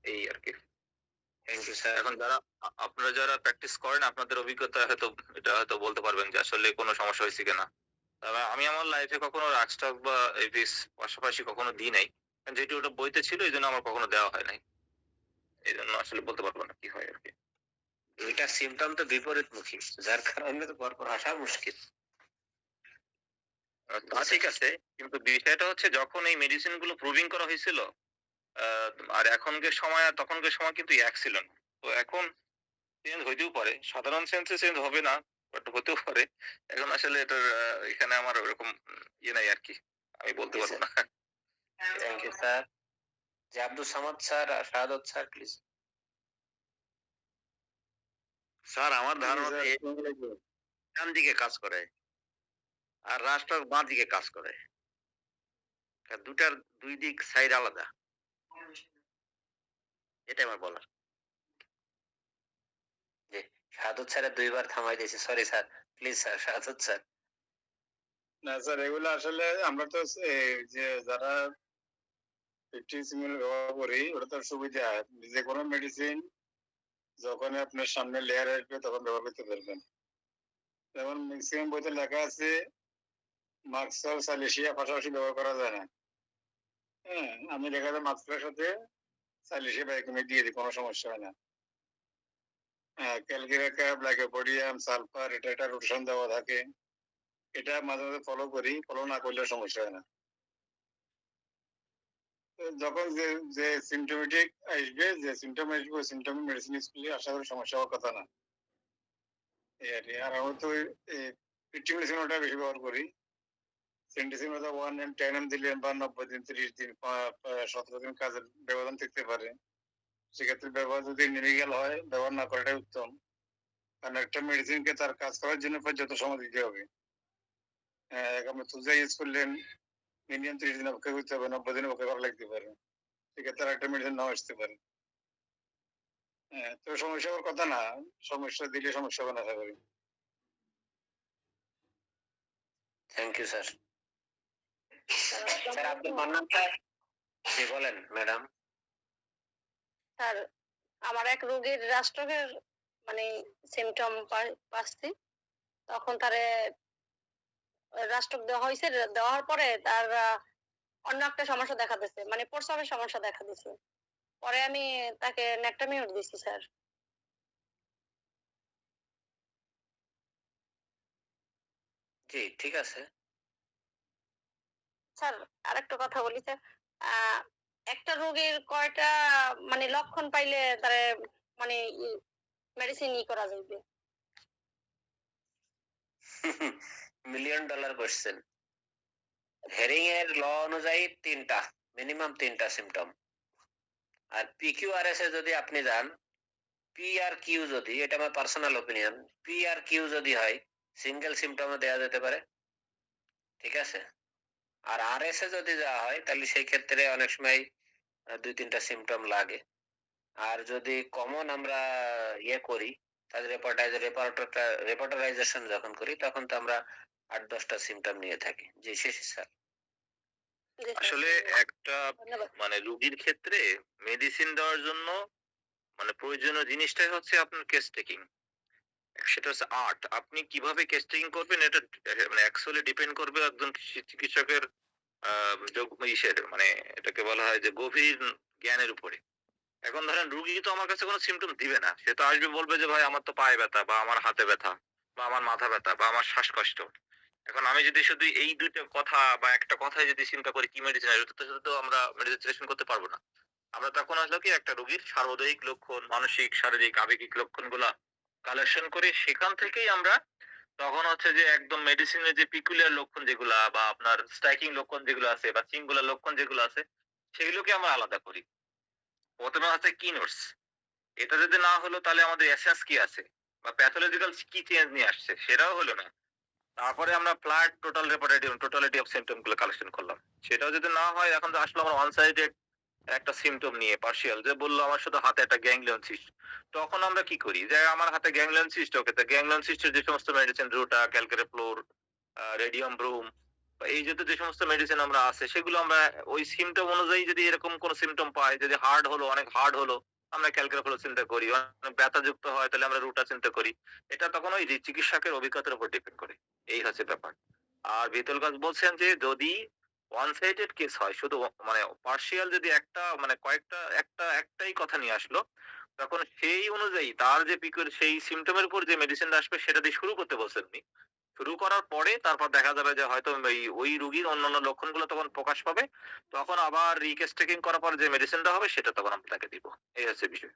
এই আরকি। Thank you sir. এখন যারা আপনারা যারা প্র্যাকটিস করেন আপনাদের অভিজ্ঞতা হয়তো এটা হয়তো বলতে পারবেন যে আসলে কোনো সমস্যা হয়েছে কিনা। তবে আমি আমার লাইফে কখনো রাগস্টক বা এভিস পাশাপাশি কখনো দিই নাই, কারণ যেহেতু ওটা বইতে ছিল এই জন্য আমার কখনো দেওয়া হয় নাই, এই জন্য আসলে বলতে পারবো না কি হয় আর কি। দুইটা সিমটম তো বিপরীতমুখী, যার কারণে তো পরপর আসা মুশকিল। তা ঠিক আছে, কিন্তু বিষয়টা হচ্ছে যখন এই মেডিসিন গুলো প্রুভিং করা হয়েছিল আর এখনকার সময় আর তখনকার সময় কিন্তু এক ছিল না। তো এখন চেঞ্জ হইতেও পারে, সাধারণ সেন্সে চেঞ্জ হবে না, বাট হতেও পারে। এখন আসলে এটার এখানে আমার ওরকম ইয়ে নাই আর কি, আমি বলতে পারবো না। Thank you sir. যে আব্দুল সামাদ স্যার আর শাহাদত স্যার প্লিজ। স্যার আমার ধারণা ডান দিকে কাজ করে আর রাষ্ট্র বাঁ দিকে কাজ করে, দুটার দুই দিক সাইড আলাদা, এটাই আমার বলার। জি, শাহাদত স্যারের দুইবার থামাই দিয়েছি, sorry sir, please sir, Shahadat sir. না স্যার, এগুলো আসলে আমরা তো যে যারা ব্যবহার করি ওটা তো সুবিধা, যে কোনো মেডিসিন যখন আপনার সামনে লেয়ার আসবে তখন ব্যবহার করতে পারবেন। যেমন ম্যাক্সিমাম বইতে লেখা আছে মাক্সল সালিসিয়া পাশাপাশি ব্যবহার করা যায় না। হ্যাঁ, আমি লেখা যায় মাক্সের সাথে সালিসিয়া বাইকমিক দিয়ে দিই, কোনো সমস্যা হয় না। হ্যাঁ, ক্যালকিরাকা, ব্লাইকোপোডিয়াম, সালফার, এটা একটা রোটেশন দেওয়া থাকে, এটা মাঝে মাঝে ফলো করি, ফলো না করলে সমস্যা হয় না। যখন যে যে সিমটোমেটিক আসবে, যে সিমটম আসবে ওই সিমটম মেডিসিন ইউজ করলে আশা করি সমস্যা হওয়ার কথা না। এই আর কি। আর আমি তো মেডিসিন ওটা বেশি ব্যবহার করি। সেন্টিসিন ওটা 1 10 দিলেন বা 90 দিন, 30 দিন, 17 দিন কাজের ব্যবধান থাকতে পারে। সেক্ষেত্রে ব্যবহার যদি নিরিগাল হয় ব্যবহার না করাটাই উত্তম, কারণ একটা মেডিসিনকে তার কাজ করার জন্য পর্যাপ্ত সময় দিতে হবে। আপনি তুজা ইউজ করলেন, মিনিমাম 30 দিন অপেক্ষা করতে হবে, 90 দিন অপেক্ষা করা লাগতে পারে, সেক্ষেত্রে একটা মেডিসিন নাও আসতে পারে। তো সমস্যা হওয়ার কথা না, সমস্যা দিলে সমস্যা হবে না আশা করি। Thank you sir. Sir Abdul Mannan sir, জি বলেন ম্যাডাম। স্যার, আমার এক রোগীর রাষ্ট্রকের মানে সিমটম পাচ্ছি, তখন তারে রাষ্ট্রক দেওয়া হয়েছে, দেওয়ার পরে তার অন্য একটা সমস্যা দেখা দিচ্ছে, মানে প্রস্রাবের সমস্যা দেখা দিচ্ছে। পরে আমি তাকে নেক্টামিউট দিচ্ছি স্যার। জি ঠিক আছে স্যার আরেকটা কথা বলি স্যার, একটা রোগীর কয়টা মানে লক্ষণ পাইলে তারে মানে মেডিসিন করা যাবে? Million dollar question. হেরিং এর ল অনুযায়ী মিনিমাম তিনটা সিমটম। আর পিকিউআরএস এ যদি আপনি যান, পি আর কিউ যদি, এটা আমার personal opinion, P R Q যদি হয় সিঙ্গেল সিমটমে দেওয়া যেতে পারে, ঠিক আছে। আর আর এস এ যদি যাওয়া হয় তাহলে সেই ক্ষেত্রে অনেক সময় 2-3টা সিমটম লাগে। আর যদি কমন আমরা ইয়ে করি, তাদের রেপার্টারাইজেশন যখন করি তখন তো আমরা 8-10টা সিমটম নিয়ে থাকি। জি শেষ স্যার। আসলে একটা মানে রোগীর ক্ষেত্রে মেডিসিন দেওয়ার জন্য মানে প্রয়োজনীয় জিনিসটাই হচ্ছে আপনার কেস টেকিং। সেটা হচ্ছে আর্ট। আপনি কিভাবে কেস টেকিং করবেন এটা মানে অ্যাকচুয়ালি ডিপেন্ড করবে একজন চিকিৎসকের ইসের মানে এটাকে বলা হয় যে গভীর জ্ঞানের উপরে। এখন ধরেন রুগী তো আমার কাছে কোনো সিমটম দিবে না, সে তো আসবে বলবে যে ভাই আমার তো পায়ে ব্যথা বা আমার হাতে ব্যথা বা আমার মাথা ব্যথা বা আমার শ্বাসকষ্ট। এখন আমি যদি শুধু এই দুইটা কথা বা একটা কথায় যদি চিন্তা করি কি মেডিসিন আসবে, তো আমরা মেডিসিন করতে পারবো না। আমরা তখন আসলে কি একটা রোগীর সার্বজনীন লক্ষণ, মানসিক, শারীরিক, আবেগিক লক্ষণগুলা কালেকশন করে সেখান থেকেই আমরা তখন হচ্ছে যে একদম মেডিসিনের যে পিকুলিয়ার লক্ষণ যেগুলা বা আপনার স্ট্রাইকিং লক্ষণ যেগুলো আছে বা সিঙ্গুলার লক্ষণ যেগুলো আছে সেগুলোকে আমরা আলাদা করি। প্রথমে হচ্ছে কি নোটস, এটা যদি না হলো তাহলে আমাদের এসেন্স কি আছে বা প্যাথোলজিক্যাল কি চেঞ্জ নিয়ে আসছে সেটাও হলো না। তারপরে আমরা ফ্ল্যাট টোটালিটি অফ সিমটম গুলো কালেকশন করলাম, সেটাও যদি না হয় এখন তো আসলে আমরা ওয়ান সাইডেড একটা সিমটম নিয়ে পার্শিয়াল, যে বললো আমার শুধু হাতে একটা গ্যাংলিয়ন সিস্ট। তখন আমরা কি করি যে আমার হাতে গ্যাংলিয়ন সিস্ট, ওকে তো গ্যাংলিয়ন সিস্টের যে সমস্ত মেডিসিন রুটা, ক্যালকেরেফ্লোর, রেডিয়াম ব্রুম, এই যে সমস্ত মেডিসিন আমরা আছে সেগুলো আমরা ওই সিমটম অনুযায়ী যদি এরকম কোন সিমটম পাই, যদি হার্ড হলো অনেক হার্ড হলো আমরা ক্যালকুলাস চিন্তা করি, অনেক ব্যথাযুক্ত হয় তাহলে আমরা রুটা চিন্তা করি। এটা তখন ওই চিকিৎসকের অভিজ্ঞতার উপর ডিপেন্ড করে। এই হচ্ছে ব্যাপার। আর বিতল গাছ বলছেন যে যদি ওয়ান সাইডেড কেস হয়, শুধু মানে পার্সিয়াল যদি একটা মানে কয়েকটা একটাই কথা নিয়ে আসলো, তখন সেই অনুযায়ী তার যে সেই সিমটমের উপর যে মেডিসিনটা আসবে সেটা দিয়ে শুরু করতে বলছেন উনি। শুরু করার পরে তারপর দেখা যাবে যে হয়তো ওই রুগীর অন্যান্য লক্ষণগুলো তখন প্রকাশ পাবে। তখন আবার রিকেস টেকিং করার পর যে মেডিসিনটা হবে সেটা তখন আমরা তাকে দিব। এই হচ্ছে বিষয়।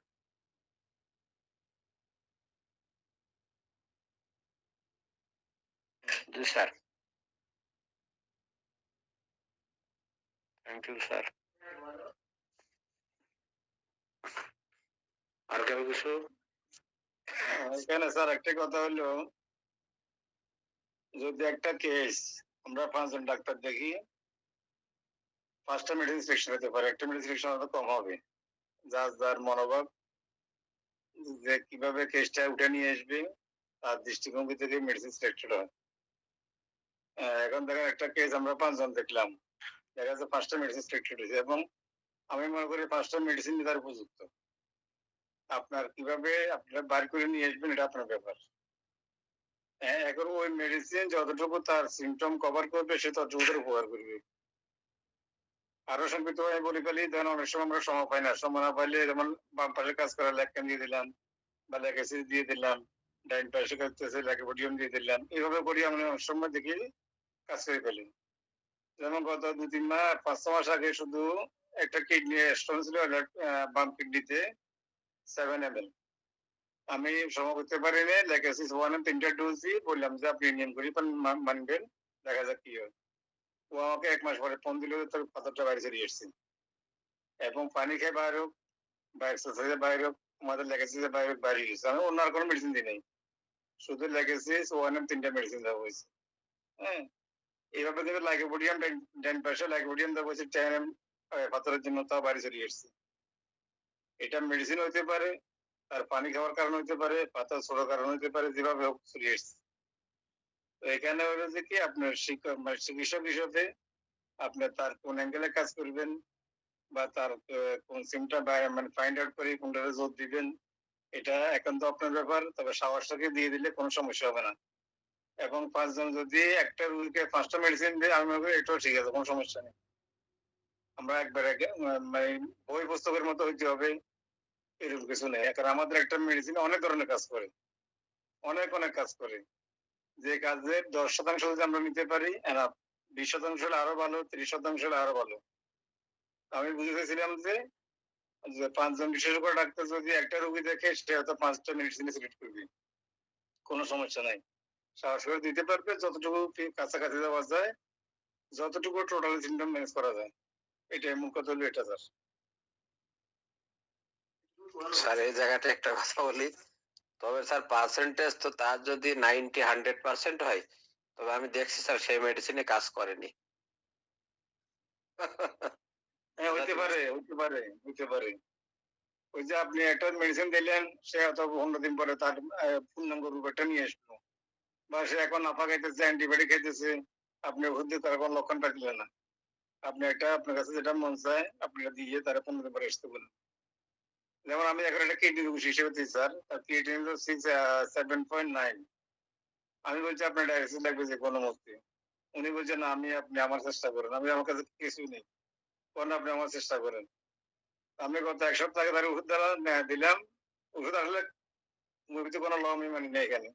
জি স্যার, থ্যাংক ইউ স্যার। আর কেউ কিছু? এখানে স্যার একটা কথা হলো, যদি একটা কেস আমরা 5 জন ডাক্তার দেখি, 5টা মেডিসিন সেকশন হতে পারে, একটা মেডিসিন সেকশন হয়তো কম হবে। যার মনোভাব যে কিভাবে কেসটা উঠে নিয়ে আসবে তার দৃষ্টিভঙ্গি থেকে মেডিসিন সিলেক্টেড হয়। এখন দেখেন একটা কেস আমরা 5 জন দেখলাম, দেখা যাচ্ছে 5টা মেডিসিন সিলেক্টেড হয়েছে এবং আমি মনে করি 5টা মেডিসিন তার উপযুক্ত। আপনার কিভাবে আপনারা বার করে নিয়ে আসবেন এটা আপনার ব্যাপার। এখন ওই মেডিসিন যতটুকু তার সিমটম কভার করবে সে ততটুকু উপকার করবে। আরো সংক্ষিপ্ত ভাবে বলি ফেলি, ধরেন অনেক সময় আমরা সময় পাই না, সময় না পাইলে যেমন বাম পাশে কাজ করা ল্যাককেন দিয়ে দিলাম বা ল্যাকেসিস দিয়ে দিলাম, ডাইন পাশে করতেছে ল্যাকেপোডিয়াম দিয়ে দিলাম, এইভাবে করি আমরা অনেক সময় দেখি কাজ করে ফেলি। যেমন গত 2-3 মাস 5-6 মাস আগে শুধু একটা কিডনি স্টোন ছিল বাম কিডনিতে 7 ml। আমি সময় করতে পারিনি, ল্যাকেসিস 1 3টা ডোজ দিয়ে বললাম যে আপনি নিয়ম করি মানবেন, দেখা যাক কি হয়। ও আমাকে 1 মাস পরে ফোন দিল, তোর পাথরটা বাইরে চলে এসছে এবং পানি খেয়ে বাইরে হোক বা এক্সারসাইজে বাইরে হোক, আমাদের লেগেসিসে বাইরে গেছে। আমি অন্য আর কোনো মেডিসিন দিই নাই, শুধু লেগেসিস 1 and 3টা মেডিসিন দেওয়া হয়েছে। হ্যাঁ, এইভাবে দেখে লাইকোপোডিয়াম ডাইন পাশে লাইকোপোডিয়াম দেওয়া হয়েছে 10 ml পাথরের জন্য, তাও বাইরে চলে এসছে। এটা মেডিসিন হইতে পারে, তার পানি খাওয়ার কারণ হইতে পারে, পাথর ছোড়ার কারণ হইতে পারে, যেভাবে হোক চলে এসছে। তো এখানে হলো যে কি আপনার চিকিৎসক হিসেবে আপনি তার কোন অ্যাঙ্গেলে কাজ করবেন বা তার কোন সিমটা মানে ফাইন্ড আউট করে কোনটাতে জোর দিবেন, এটা একান্ত আপনার ব্যাপার। তবে সাহসটাকে দিয়ে দিলে কোনো সমস্যা হবে না। এবং 5 জন যদি একটা রোগীকে 5টা মেডিসিন দেয়, আমি মনে করি এটাও ঠিক আছে, কোনো সমস্যা নেই। আমরা একবারে মানে বই পুস্তকের মতো হইতে হবে এরকম কিছু নেই। কারণ আমাদের একটা মেডিসিন অনেক ধরনের কাজ করে, অনেক কাজ করে। যে কাজে 10% যদি আমরা নিতে পারি, 20% হলে আরো ভালো, 30% হলে আরো ভালো। আমি বুঝতেছিলাম যে 5 জন বিশেষজ্ঞ ডাক্তার যদি একটা রোগী দেখে, সে হয়তো 5টা মেডিসিন সিলেক্ট করবে, কোনো সমস্যা নাই। সাহস করে দিতে পারবে যতটুকু কাছাকাছি যাওয়া যায়, যতটুকু টোটাল সিমটম ম্যানেজ করা যায়। এটাই মূল কথা হলো এটা স্যার। স্যার এই জায়গাটা একটা কথা বলি, তবে স্যার পার্সেন্টেজ তো তার যদি 90-100% হয়, তবে আমি দেখছি স্যার সেই মেডিসিনে কাজ করেনি। হ্যাঁ, হইতে পারে। ওই যে আপনি একটা মেডিসিন দিলেন, সে হয়তো 15 দিন পরে তার পূর্ণাঙ্গ রূপটা নিয়ে আসলো, বা সে এখন নাফা খাইতেছে, অ্যান্টিবায়োটিক খাইতেছে, আপনি ওষুধ দিয়ে তার কোনো লক্ষণ রাখলেন না। আপনি একটা আপনার কাছে যেটা মন চায় আপনি দিয়ে তারা 15 দিন পরে আসতে বলেন। যেমন আমি এখন একটা কিডনি রোগী হিসেবে দিই স্যার, তার কিডনি হলো 7.9। আমি বলছি আপনার ডায়ালিসিস লাগবে যে কোনো মুহূর্তে। উনি বলছেন না, আপনি আমার চেষ্টা করেন। আমি আমার কাছে কিছুই নেই, কোন আপনি আমার চেষ্টা করেন। আমি গত 1 সপ্তাহ আগে তার ওষুধ দিলাম। ওষুধ আসলে মুভিতে কোনো লমই মানি না এখানে।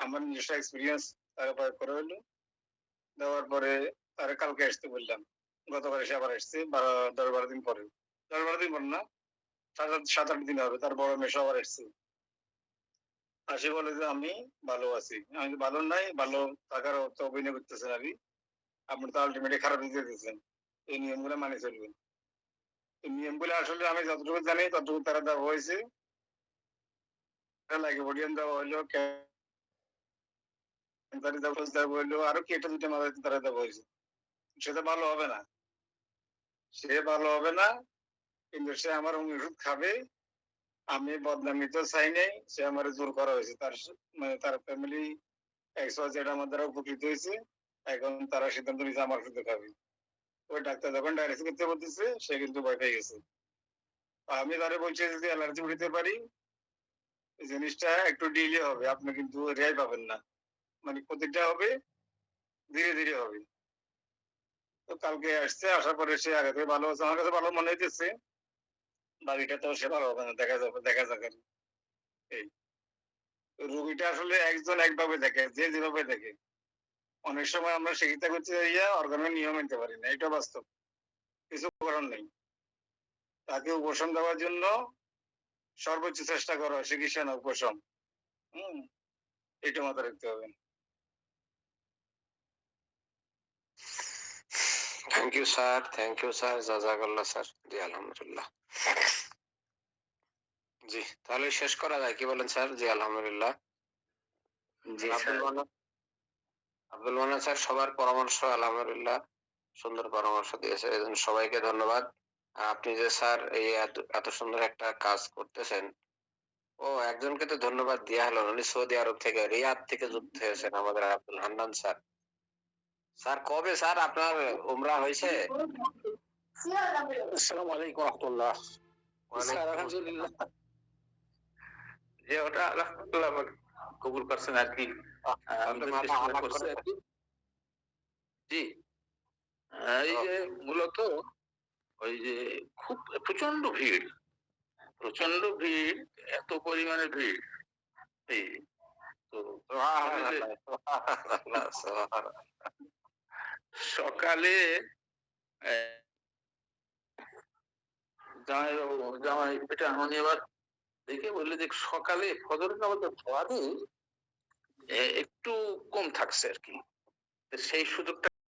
আমার নিজস্ব এক্সপিরিয়েন্স তার প্রয়োগ করা হলো। দেওয়ার পরে তারা কালকে আসতে বললাম। গতকাল এসে আবার আসছে 10-12 দিন পরে। 10-12 দিন পর না, 7-8 দিন হবে। তার বড় মেয়ে আবার আসছে। আসে বলে যে আমি ভালো আছি। আমি ভালো নাই, ভালো থাকার অর্থ অভিনয় করতেছেন আপনি। আপনি তো আলটিমেটলি খারাপ রেজাল্ট দিয়েছেন। এই নিয়মগুলো মানে চলবেন। এই নিয়মগুলো আসলে আমি যতটুকু জানি ততটুকু তারা দেওয়া হয়েছে। লাইকোপোডিয়াম দেওয়া হলো, ক্যান্সার দেওয়া হলো, আরো কি একটা 2টা মাদার তারা দেওয়া হয়েছে। সেটা ভালো হবে না, সে ভালো হবে না, কিন্তু সে আমার ওষুধ খাবে। আমি বদনামি তো চাই নাই, সে আমার জোর করা হয়েছে। তার মানে তার ফ্যামিলি XYZ আমার দ্বারা উপকৃত হয়েছে। এখন তারা সিদ্ধান্ত নিয়েছে আমার ওষুধ খাবে। ওই ডাক্তার যখন ডায়ালিসিস করতে বলতেছে, সে কিন্তু ভয় পেয়ে গেছে। আমি তারে বলছি যদি অ্যালার্জি উঠাতে পারি এই জিনিসটা একটু ডিলে হবে, আপনি কিন্তু রেহাই পাবেন না, মানে প্রতিটা হবে ধীরে ধীরে হবে। তো কালকে আসছে, আসার পরে সে আগে থেকে ভালো আছে, আমার কাছে ভালো মনে হইতেছে, বাড়িটাতেও সে ভালো হবে না, দেখা যাবে, দেখা যাক আর কি। এই রোগীটা আসলে একজন একভাবে দেখে, যে যেভাবে দেখে, অনেক সময় আমরা চিকিৎসা করতে যাইয়া অর্গানের নিয়ম মানতে পারি না, এটা বাস্তব, কিছু করার নেই। তাকে উপশম দেওয়ার জন্য সর্বোচ্চ চেষ্টা করা হয়, চিকিৎসা না উপশম। এটা মাথায় রাখতে হবে। থ্যাংক ইউ স্যার, জাজাকাল্লাহ স্যার। জি আলহামদুলিল্লাহ। জি তাহলে শেষ করা যায়, কি বলেন স্যার? জি আলহামদুলিল্লাহ। জি আব্দুল স্যার। মান্নান, আব্দুল মান্নান স্যার সবার পরামর্শ আলহামদুলিল্লাহ সুন্দর পরামর্শ দিয়েছে, এই জন্য সবাইকে ধন্যবাদ। আপনি যে স্যার এই এত সুন্দর একটা কাজ করতেছেন, ও একজনকে তো ধন্যবাদ দেওয়া হলো, উনি সৌদি আরব থেকে, রিয়াদ থেকে যুক্ত হয়েছেন, আমাদের আব্দুল হান্নান স্যার। স্যার কবে স্যার আপনার উমরা হয়েছে? আসসালামু আলাইকুম রহমতুল্লাহ। স্যার আলহামদুলিল্লাহ, যে ওটা আলহামদুলিল্লাহ কবুল করছেন আর কি, আমাদের চেষ্টা করছে আর কি। জি, এই যে মূলত ওই যে খুব প্রচন্ড ভিড়, এত পরিমাণে ভিড়। এই তো সকালে জামাই এটা আমি এবার দেখে বললে যে সকালে ফজরের নামাজের ধোয়া দিয়ে একটু কম থাকছে আর কি, সেই সুযোগটা